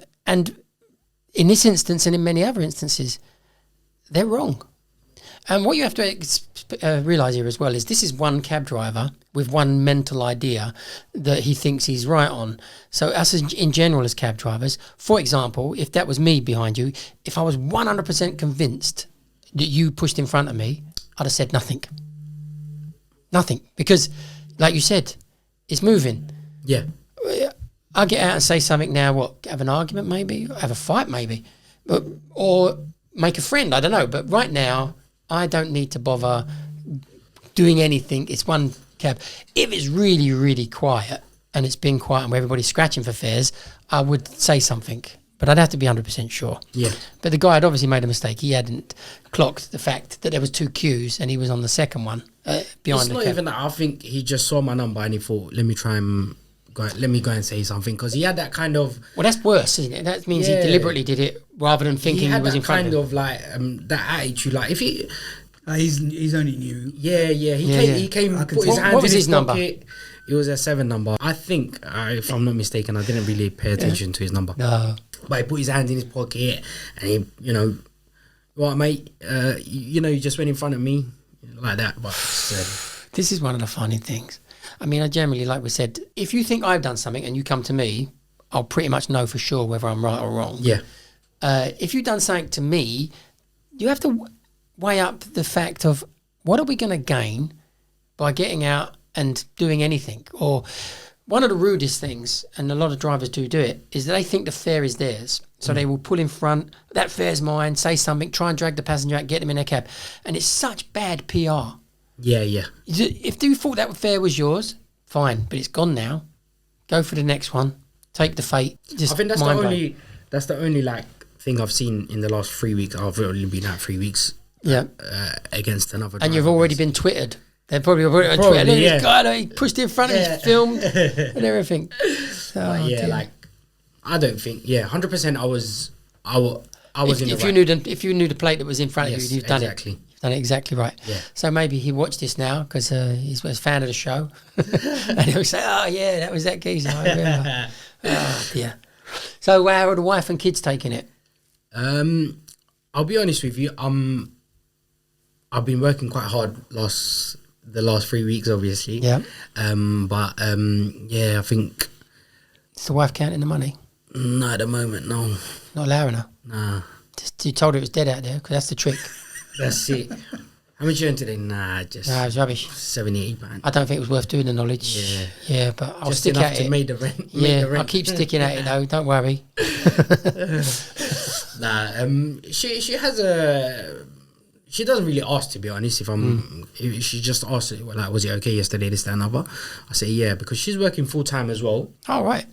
in this instance and in many other instances, they're wrong. And what you have to realise here as well is this is one cab driver with one mental idea that he thinks he's right on. So us in general as cab drivers, for example, if that was me behind you, if I was 100% convinced that you pushed in front of me, I'd have said nothing. Nothing. Because, like you said, it's moving. Yeah. I'll get out and say something now, what, have an argument maybe? Have a fight maybe? Or make a friend, I don't know. But right now, I don't need to bother doing anything. It's one cab. If it's really, really quiet and it's been quiet and where everybody's scratching for fares, I would say something. But I'd have to be 100% sure. Yeah. But the guy had obviously made a mistake. He hadn't clocked the fact that there was two queues and he was on the second one behind the cab. It's not even that. I think he just saw my number and he thought, let me go and say something, because he had that kind of... Well, that's worse, isn't it? That means he deliberately did it rather than thinking he was in front of him. He had that kind of like that attitude, like if he... he's only new. Yeah. He came, put his hands in his pocket. It was a 7 number. I think, if I'm not mistaken, I didn't really pay attention to his number. No. But he put his hands in his pocket and he, right, mate, you just went in front of me like that. But this is one of the funny things. I mean, I generally, like we said, if you think I've done something and you come to me, I'll pretty much know for sure whether I'm right or wrong. Yeah. If you've done something to me, you have to weigh up the fact of what are we going to gain by getting out and doing anything. Or one of the rudest things, and a lot of drivers do it, is that they think the fare is theirs. So they will pull in front, that fare's mine, say something, try and drag the passenger out, get them in their cab. And it's such bad PR. Yeah. If you thought that fare was yours, fine, but it's gone now. Go for the next one. Take the fate. Just I think that's the only like thing I've seen in the last 3 weeks. I've only been out 3 weeks. Yeah. Against another driver. And you've already been twittered. They're probably already on Twitter. Look at this guy, he pushed in front of me, filmed and everything. So, I don't think. 100%. I was in the right. If you knew the plate that was in front of you, you've done it. You've done it exactly right. Yeah. So maybe he watched this now because he's a fan of the show, and he'll say, "Oh yeah, that was that geezer." I remember. Oh dear. So how are the wife and kids taking it? I'll be honest with you. I've been working quite hard the last 3 weeks, obviously. Yeah. I think. Is the wife counting the money? No, at the moment, no. Not allowing her? Nah. Just you told her it was dead out there, because that's the trick. That's it. How much you earned today? Nah, just Nah, it was rubbish. 70, £80. I don't think it was worth doing the knowledge. Yeah, but I'll Just stick enough at to it. make the rent. I'll keep sticking at it though. Don't worry. She has a. She doesn't really ask, to be honest. If she just asks, like, was it okay yesterday, this, that, and other? I say yeah, because she's working full time as well. All right.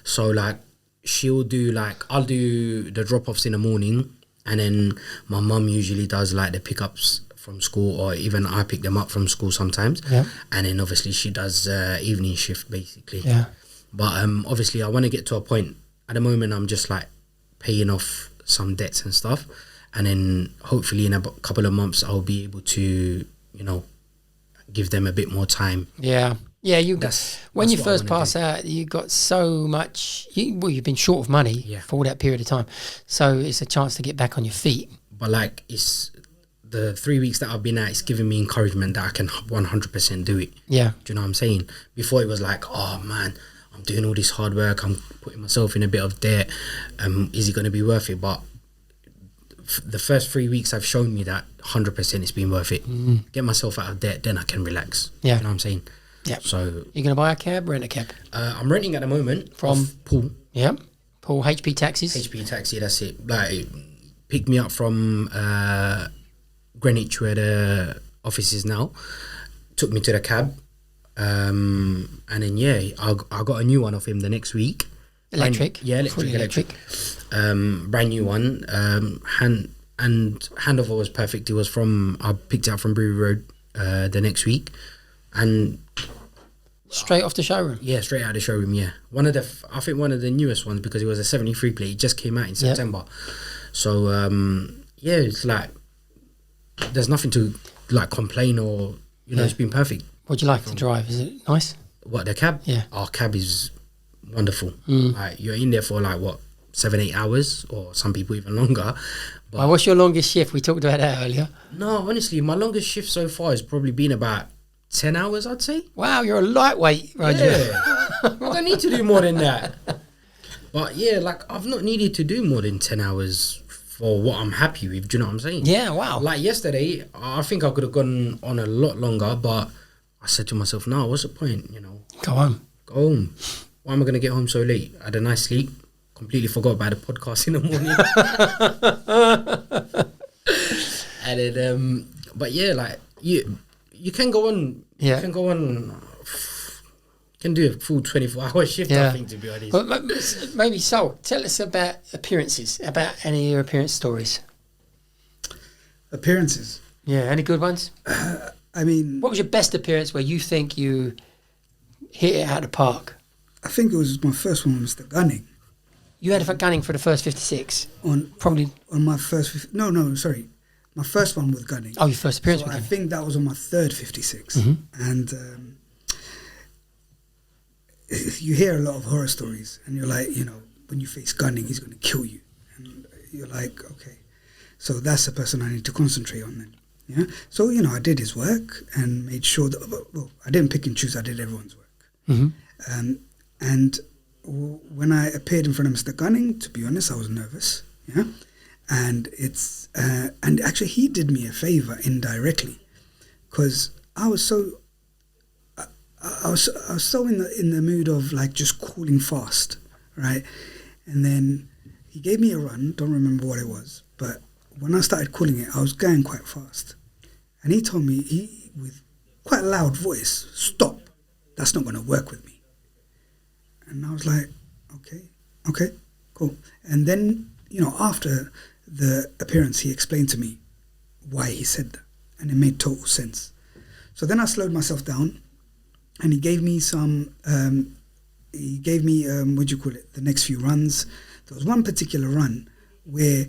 So like, she'll do like, I'll do the drop offs in the morning, and then my mum usually does like the pickups from school, or even I pick them up from school sometimes. Yeah. And then obviously she does evening shift basically. Yeah. But obviously I want to get to a point. At the moment I'm just like paying off some debts and stuff, and then hopefully in a couple of months I'll be able to, you know, give them a bit more time. Yeah. Yeah, when you first pass out, you got so much. You've been short of money for all that period of time, so it's a chance to get back on your feet. But like, it's the 3 weeks that I've been at, it's giving me encouragement that I can 100% do it. Yeah, do you know what I'm saying? Before it was like, oh man, I'm doing all this hard work, I'm putting myself in a bit of debt. Is it going to be worth it? But the first 3 weeks have shown me that 100% it's been worth it. Get myself out of debt, then I can relax. Yeah, you know what I'm saying? Yeah. So you're going to buy a cab, rent a cab? I'm renting at the moment from Paul. Yeah, Paul HP Taxis. HP Taxi, that's it. Like, pick me up from Greenwich, where the office is now. Took me to the cab, and then I got a new one off him the next week. Electric. Electric. Brand new one. Handover was perfect. It was I picked it up from Brewery Road the next week, and straight off the showroom. Yeah, straight out of the showroom. Yeah, I think one of the newest ones, because it was a 73 plate. It just came out in September. So it's like there's nothing to like complain or it's been perfect. What do you like to drive? Is it nice? What, the cab? Yeah. Our cab is wonderful. Like, you're in there for like 7-8 hours, or some people even longer. But what's your longest shift? We talked about that earlier. No, honestly, my longest shift so far has probably been about 10 hours, I'd say. Wow, you're a lightweight, Roger. Yeah. I don't need to do more than that. But yeah, like, I've not needed to do more than 10 hours for what I'm happy with. Do you know what I'm saying? Yeah, wow. Like yesterday, I think I could have gone on a lot longer, but I said to myself, no, what's the point, Go home. Go home. Why am I going to get home so late? I had a nice sleep. Completely forgot about the podcast in the morning. And then, but yeah, like, you can go on. Yeah. You can go on. Can do a full 24-hour shift, I think, to be honest. Well, maybe Sal, tell us about appearances, about any of your appearance stories. Appearances? Yeah, any good ones? I mean... What was your best appearance where you think you hit it out of the park? I think it was my first one with Mr. Gunning. You had a gunning for the first 56? On my first... Sorry. My first one with Gunning. Oh, your first appearance with Gunning. I think that was on my third 56. And... you hear a lot of horror stories, and you're like, when you face Gunning, he's going to kill you, and you're like, okay, so that's the person I need to concentrate on then. Yeah. So I did his work and made sure that I didn't pick and choose. I did everyone's work. And when I appeared in front of Mr. Gunning, to be honest, I was nervous. Yeah. And and actually he did me a favor indirectly, because I was so in the mood of like just calling fast, right? And then he gave me a run, don't remember what it was, but when I started calling it, I was going quite fast. And he told me, with quite a loud voice, stop, that's not going to work with me. And I was like, okay, cool. And then, after the appearance, he explained to me why he said that, and it made total sense. So then I slowed myself down, and he gave me the next few runs. There was one particular run where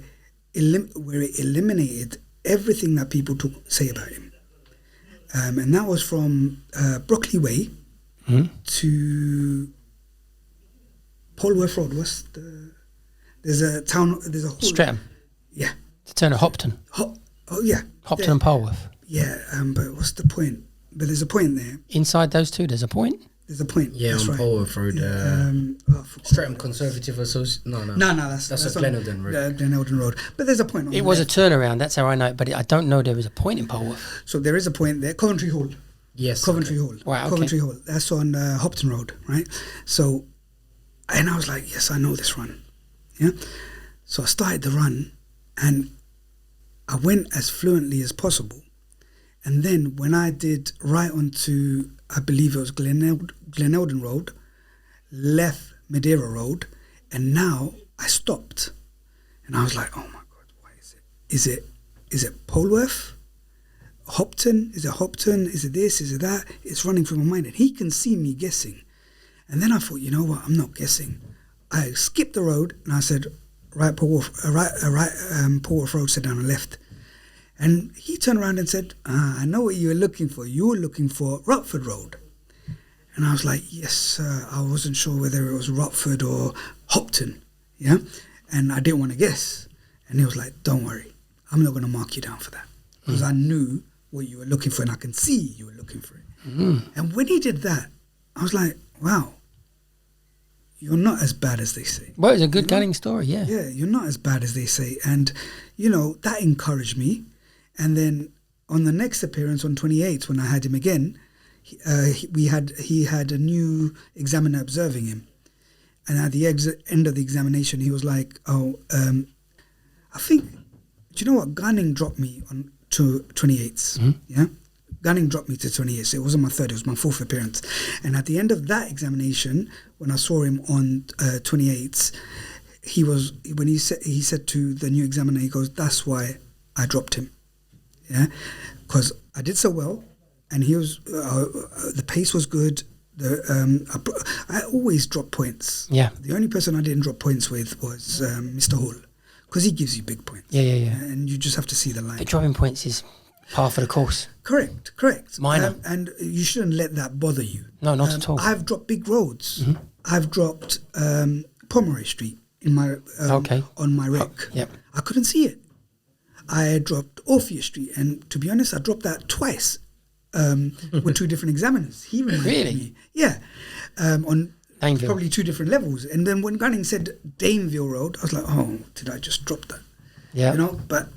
it eliminated everything that people say about him. And that was from Brockley Way to Polworth Road. There's a hall. Streatham. Yeah. To turn to Hopton. Yeah. Hopton there. and Polworth. Yeah, but what's the point? But there's a point there. Inside those two, there's a point? There's a point. Yeah, that's on right. Polwarth Road. Streatham Conservative Association. No, that's on Gleneldon Road. Gleneldon Road. But there's a point. On It was a turnaround. That's how I know it. But I don't know there was a point in Polwarth. So there is a point there. Coventry Hall. Yes. Coventry Hall. Wow, okay. Coventry Hall. That's on Hopton Road, right? So, and I was like, yes, I know this run. Yeah. So I started the run, and I went as fluently as possible. And then when I did right onto, I believe it was Gleneldon Road, left Madeira Road, and now I stopped. And I was like, oh my God, what is it? Is it Polwarth? Hopton? Is it Hopton? Is it this? Is it that? It's running through my mind. And he can see me guessing. And then I thought, you know what? I'm not guessing. I skipped the road and I said, Polwarth Road, sit down and left. And he turned around and said, I know what you were looking for. You were looking for Rutford Road. And I was like, yes, sir. I wasn't sure whether it was Rutford or Hopton. Yeah. And I didn't want to guess. And he was like, don't worry. I'm not going to mark you down for that. Because I knew what you were looking for and I can see you were looking for it. And when he did that, I was like, wow, you're not as bad as they say. Well, it's a good gunning story, yeah. Yeah, you're not as bad as they say. And, that encouraged me. And then on the next appearance on 28th, when I had him again, he had a new examiner observing him. And at the end of the examination, he was like, I think, do you know what? Gunning dropped me on to 28th. Yeah? Gunning dropped me to 28th. It wasn't my third, it was my fourth appearance. And at the end of that examination, when I saw him on 28th, he said to the new examiner, he goes, that's why I dropped him. Yeah, because I did so well, and he was the pace was good. I always drop points. Yeah. The only person I didn't drop points with was Mr. Hall, because he gives you big points. Yeah. And you just have to see the line. But dropping points is par for the course. Correct. Minor. And you shouldn't let that bother you. No, not at all. I've dropped big roads. I've dropped Pomeroy Street in my on my rec. Yep. I couldn't see it. I dropped Orpheus Street, and to be honest, I dropped that twice with two different examiners. He reminded me. Yeah. On Daneville. Probably two different levels. And then when Gunning said Daneville Road, I was like, oh, did I just drop that? Yeah. But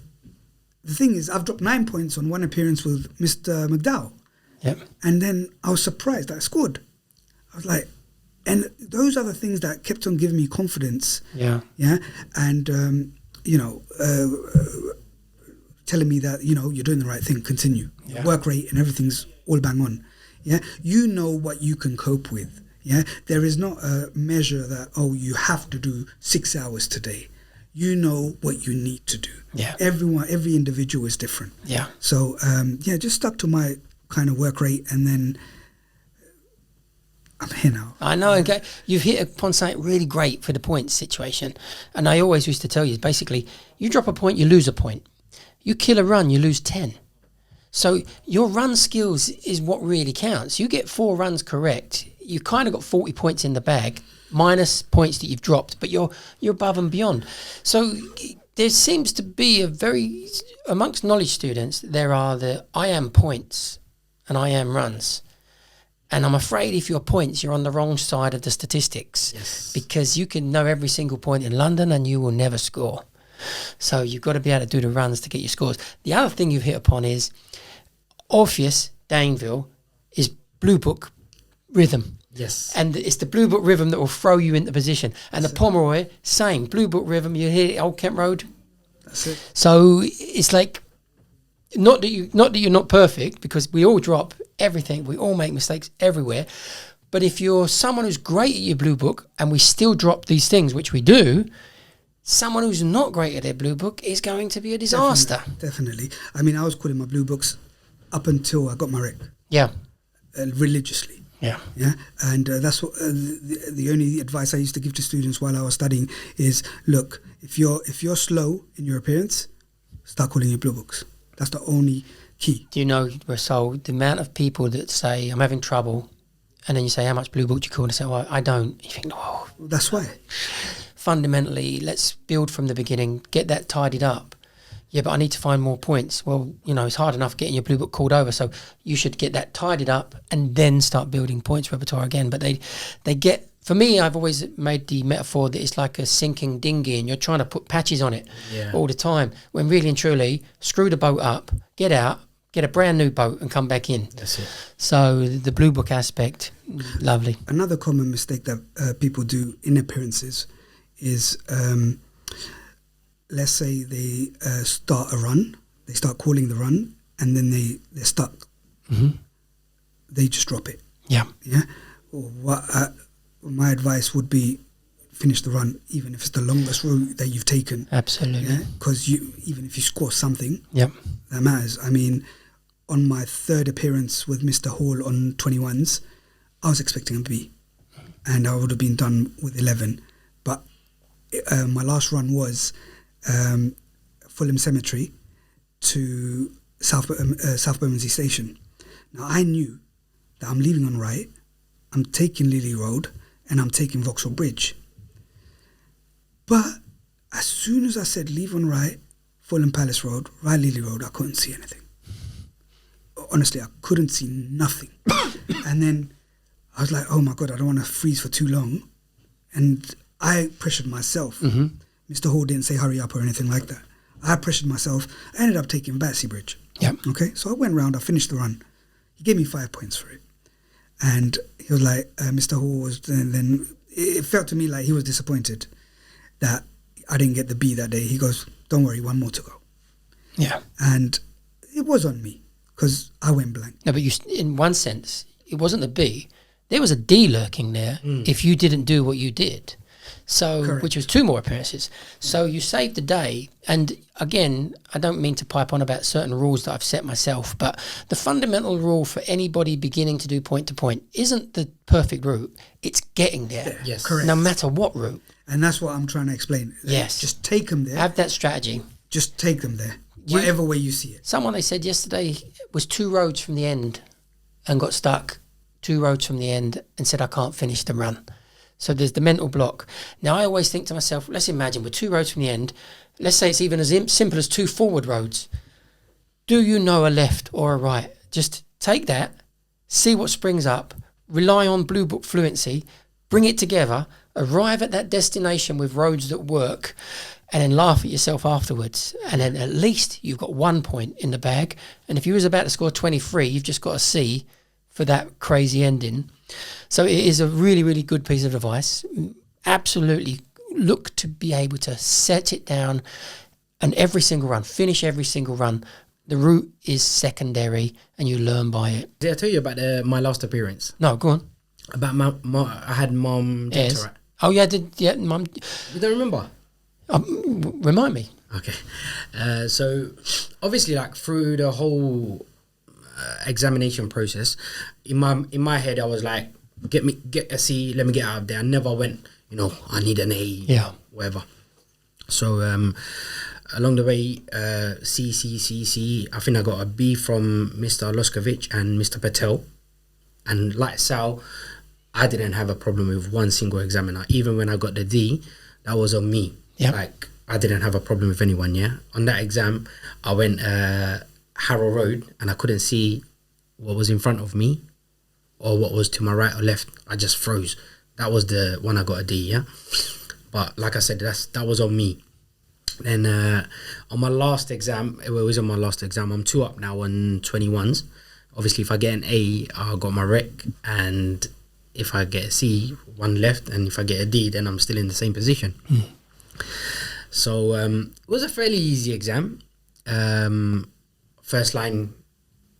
the thing is, I've dropped 9 points on one appearance with Mr. McDowell. Yep. And then I was surprised that I scored. I was like, and those are the things that kept on giving me confidence. Yeah. Yeah. And, telling me that, you're doing the right thing, continue. Yeah. Work rate and everything's all bang on. Yeah. You know what you can cope with. Yeah. There is not a measure that, you have to do 6 hours today. You know what you need to do. Yeah. Every individual is different. Yeah. So, just stuck to my kind of work rate, and then I'm here now. I know. Okay. You've hit upon something really great for the points situation. And I always used to tell you, basically, you drop a point, you lose a point. You kill a run, you lose 10. So your run skills is what really counts. You get 4 runs correct, you kind of got 40 points in the bag, minus points that you've dropped, but you're above and beyond. So there seems to be amongst knowledge students, there are the I am points and I am runs. And I'm afraid if you're points, you're on the wrong side of the statistics. Yes. Because you can know every single point in London and you will never score. So you've got to be able to do the runs to get your scores. The other thing you've hit upon is Orpheus, Daneville, is Blue Book rhythm. Yes. And it's the Blue Book rhythm that will throw you into position. And the Pomeroy, same. Blue Book rhythm, you hit Old Kent Road. That's it. So it's like, not that you're not perfect, because we all drop everything. We all make mistakes everywhere. But if you're someone who's great at your Blue Book and we still drop these things, which we do, someone who's not great at their Blue Book is going to be a disaster. Definitely. I mean, I was calling my Blue Books up until I got my rec. Yeah. Religiously. Yeah. Yeah. And that's what the only advice I used to give to students while I was studying is, look, if you're slow in your appearance, start calling your Blue Books. That's the only key. Do you know, Rasul, the amount of people that say, I'm having trouble, and then you say, how much Blue Book do you call? And they say, well, I don't. You think, oh. That's why. Fundamentally, let's build from the beginning, get that tidied up. Yeah, but I need to find more points. Well, you know, it's hard enough getting your blue book called over, so you should get that tidied up and then start building points repertoire again. But they get, for me, I've always made the metaphor that it's like a sinking dinghy and you're trying to put patches on it all the time, when really and truly, screw the boat up, get out, get a brand new boat and come back in. That's it. So the blue book aspect, lovely. Another common mistake that people do in appearances is, let's say they start a run, they start calling the run, and then they're stuck. Mm-hmm. They just drop it. Yeah. Yeah. Or what my advice would be, finish the run, even if it's the longest route that you've taken. Absolutely. Because even if you score something, yep, that matters. I mean, on my third appearance with Mr. Hall on 21s, I was expecting a B, and I would have been done with 11. But my last run was Fulham Cemetery to South Bermondsey Station. Now I knew that I'm leaving on right, I'm taking Lily Road, and I'm taking Vauxhall Bridge. But as soon as I said leave on right, Fulham Palace Road, right Lily Road, I couldn't see anything. Honestly, I couldn't see nothing. And then I was like, oh my God, I don't want to freeze for too long. And I pressured myself. Mm-hmm. Mr. Hall didn't say hurry up or anything like that. I pressured myself. I ended up taking Battersea Bridge. Yep. Okay, so I went round, I finished the run. He gave me 5 points for it. And he was like, Mr. Hall was, then it felt to me like he was disappointed that I didn't get the B that day. He goes, don't worry, one more to go. Yeah. And it was on me because I went blank. No, but in one sense, it wasn't the B. There was a D lurking there if you didn't do what you did. So, Correct. Which was 2 more appearances. So you saved the day. And again, I don't mean to pipe on about certain rules that I've set myself, but the fundamental rule for anybody beginning to do point to point isn't the perfect route. It's getting there. Yeah, yes. correct. No matter what route. And that's what I'm trying to explain. Yes. Just take them there. Have that strategy. Just take them there. Whatever way you see it. Someone, they said yesterday, was 2 roads from the end and got stuck 2 roads from the end and said, I can't finish the run. So there's the mental block. Now, I always think to myself, let's imagine we're 2 roads from the end. Let's say it's even as simple as 2 forward roads. Do you know a left or a right? Just take that, see what springs up, rely on Blue Book fluency, bring it together, arrive at that destination with roads that work, and then laugh at yourself afterwards. And then at least you've got 1 point in the bag. And if you was about to score 23, you've just got a C for that crazy ending. So it is a really, really good piece of advice. Absolutely look to be able to set it down and every single run, finish every single run. The route is secondary and you learn by it. Did I tell you about my last appearance? No, go on. About I had Mum Yes. Doctorate. Oh, yeah, yeah, Mum. You don't remember? Remind me. Okay. So obviously, like through the whole examination process, in my head, I was like, get a C, let me get out of there. I never went, I need an A, whatever. So along the way, C. I think I got a B from Mr. Loskovich and Mr. Patel. And like Sal, I didn't have a problem with one single examiner. Even when I got the D, that was on me. Yeah. Like, I didn't have a problem with anyone, yeah? On that exam, I went Harrow Road and I couldn't see what was in front of me or what was to my right or left. I just froze. That was the one I got a D, yeah? But like I said, that was on me. Then on my last exam, it was on my last exam, I'm 2 up now on 21s. Obviously, if I get an A, I got my rec, and if I get a C, 1 left, and if I get a D, then I'm still in the same position. So it was a fairly easy exam. First line,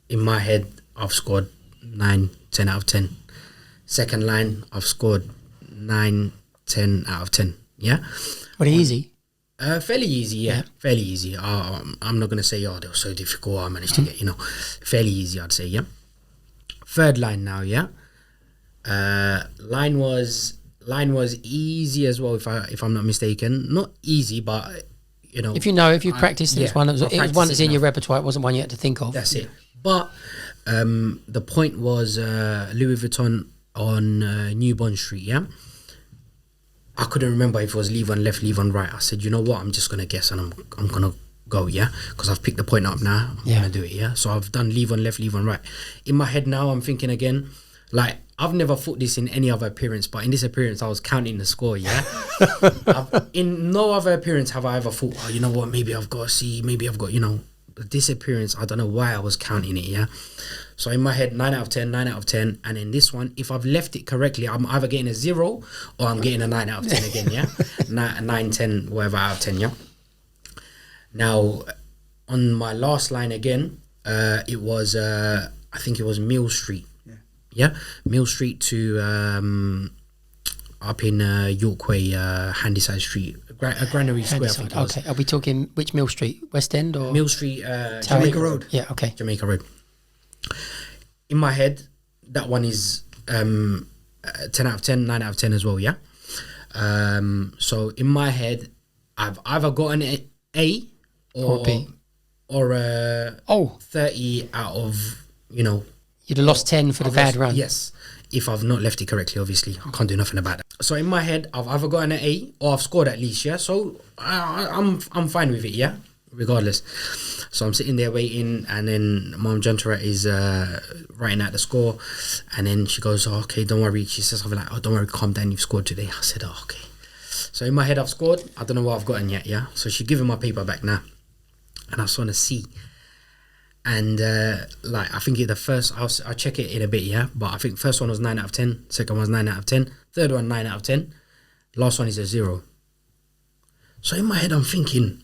in my head, I've scored 9, 10 out of 10. Second line, I've scored 9, 10 out of 10. Yeah? What, easy? Fairly easy, yeah. Fairly easy. I'm not going to say, they were so difficult. I managed to get, fairly easy, I'd say, yeah. Third line now, yeah. Line was easy as well, if I'm not mistaken. Not easy, but, If you practiced, it was one that's in your repertoire. It wasn't one you had to think of. That's it. But the point was Louis Vuitton on New Bond Street, yeah. I couldn't remember if it was leave on left, leave on right. I said, you know what? I'm just gonna guess, and I'm gonna go, yeah, because I've picked the point up now. I'm gonna do it, yeah. So I've done leave on left, leave on right. In my head now, I'm thinking again, like I've never thought this in any other appearance, but in this appearance, I was counting the score, yeah. In no other appearance have I ever thought, oh, you know what, maybe I've got a C, maybe I've got, you know. But this appearance, I don't know why I was counting it, yeah. So in my head, 9 out of 10, 9 out of 10, and in this one, if I've left it correctly, I'm either getting a 0 or I'm getting a 9 out of 10 again, yeah. 9, 10, whatever out of 10, yeah. Now, on my last line again, it was I think it was Mill Street. Yeah, Mill Street to up in York Way, Handyside Street, Granary Square. I think it was. Okay, are we talking which Mill Street? West End or Mill Street? Jamaica Road. Yeah, okay. Jamaica Road. In my head, that one is 10 out of 10, 9 out of 10 as well. Yeah. So in my head, I've either got an A or B. Or 30 out of, you know. You'd have lost 10 for the bad run. Yes, if I've not left it correctly, obviously. I can't do nothing about that. So in my head, I've either gotten an A or I've scored at least, yeah? So I'm fine with it, yeah? Regardless. So I'm sitting there waiting, and then Mom Jantara is writing out the score, and then she goes, oh, okay, don't worry. She says something like, oh, don't worry, calm down, you've scored today. I said, oh, okay. So in my head, I've scored. I don't know what I've gotten yet, yeah? So she's giving my paper back now, and I saw a C. And like I think the first, I'll check it in a bit, yeah. But I think first one was 9 out of 10, second one was 9 out of 10, third one 9 out of 10, last one is a 0. So in my head I'm thinking,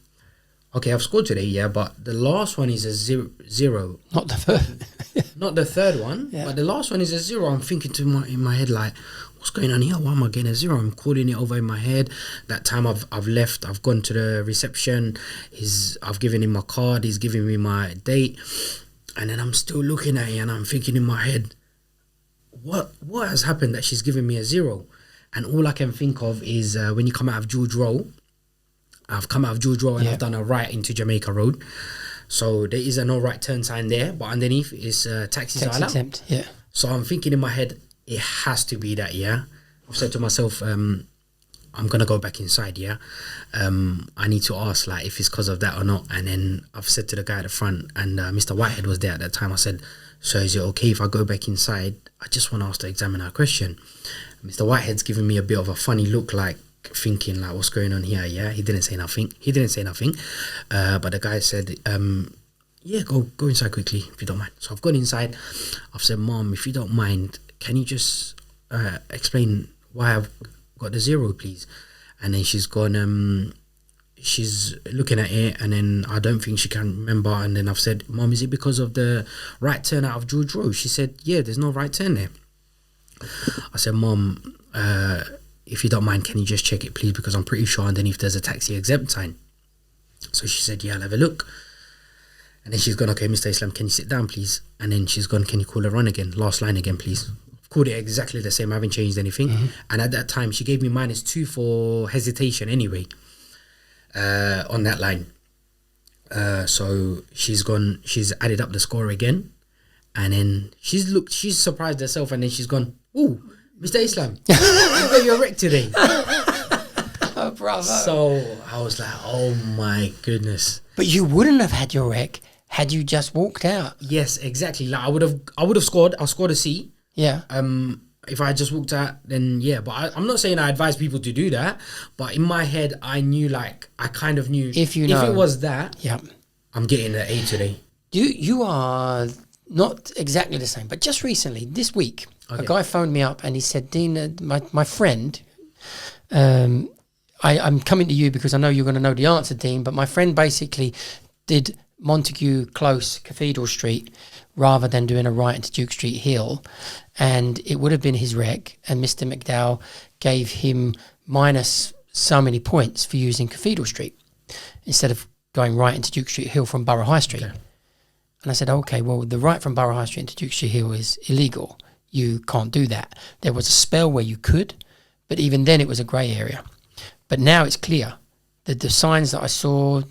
okay, I've scored today, yeah, but the last one is a 0. Not the third. Not the third one, but the last one is a 0. I'm thinking in my head like, what's going on here? Why am I getting a 0? I'm calling it over in my head. That time I've left, I've gone to the reception, I've given him my card, he's giving me my date, and then I'm still looking at it and I'm thinking in my head, what has happened that she's giving me a 0? And all I can think of is when you come out of George Row, I've come out of George Row and I've done a right into Jamaica Road. So there is a no right turn sign there, but underneath is taxis are allowed. Exempt, yeah. So I'm thinking in my head, it has to be that, yeah. I've said to myself, I'm gonna go back inside, yeah. I need to ask like if it's because of that or not. And then I've said to the guy at the front, and Mr. Whitehead was there at that time. I said, so is it okay if I go back inside? I just want to ask the examiner a question. Mr. Whitehead's giving me a bit of a funny look, like thinking like, what's going on here, yeah. He didn't say nothing, but the guy said, yeah, go inside quickly if you don't mind. So I've gone inside. I've said, Mom, if you don't mind, can you just explain why I've got the 0, please? And then she's gone, she's looking at it, and then I don't think she can remember. And then I've said, Mom, is it because of the right turn out of George Road? She said, yeah, there's no right turn there. I said, Mom, if you don't mind, can you just check it, please? Because I'm pretty sure underneath there's a taxi exempt sign. So she said, yeah, I'll have a look. And then she's gone, okay, Mr. Islam, can you sit down, please? And then she's gone, can you call her run again? Last line again, please. Called it exactly the same. I haven't changed anything. And at that time, she gave me -2 for hesitation anyway, on that line. So she's gone, she's added up the score again. And then she's surprised herself. And then she's gone, oh, Mr. Islam, I gave you a wreck today. Oh, bravo. So I was like, oh my goodness. But you wouldn't have had your wreck had you just walked out. Yes, exactly. Like I would have scored. I scored a C. Yeah. If I just walked out, then yeah. But I'm not saying I advise people to do that. But in my head, I knew, like, I kind of knew if it was that, I'm getting an A today. You are not exactly the same. But just recently, this week, a guy phoned me up and he said, Dean, my friend, I'm coming to you because I know you're going to know the answer, Dean. But my friend basically did Montague Close, Cathedral Street, rather than doing a right into Duke Street Hill, and it would have been his wreck, and Mr. McDowell gave him minus so many points for using Cathedral Street instead of going right into Duke Street Hill from Borough High Street. Okay. And I said, okay, well, the right from Borough High Street into Duke Street Hill is illegal. You can't do that. There was a spell where you could, but even then it was a grey area. But now it's clear. The signs that I saw,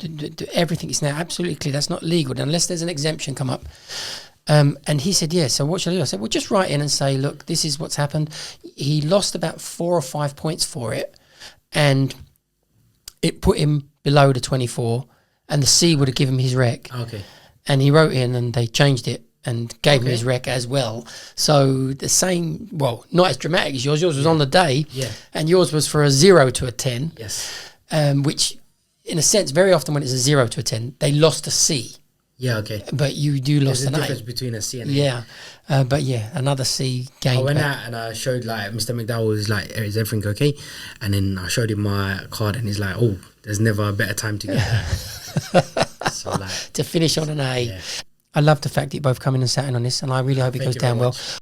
everything is now absolutely clear. That's not legal unless there's an exemption come up. And he said, yeah, so what should I do? I said, well, just write in and say, look, this is what's happened. He lost about 4 or 5 points for it, and it put him below the 24, and the C would have given him his rec. Okay. And he wrote in, and they changed it and gave him his rec as well. So the same, well, not as dramatic as yours. Yours was on the day, and yours was for a 0 to a 10. Yes. Which, in a sense, very often when it's a 0 to a 10, they lost a C. Yeah, okay. But you do lost There's an a A. difference between a C and a. Yeah. But yeah, another C gained. I went back. out and I showed like Mr. McDowell was like, is everything okay? And then I showed him my card and he's like, oh, there's never a better time to get that. So like, to finish on an A. Yeah. I love the fact that you both come in and sat in on this, and I really hope it Thank goes you very down well. much.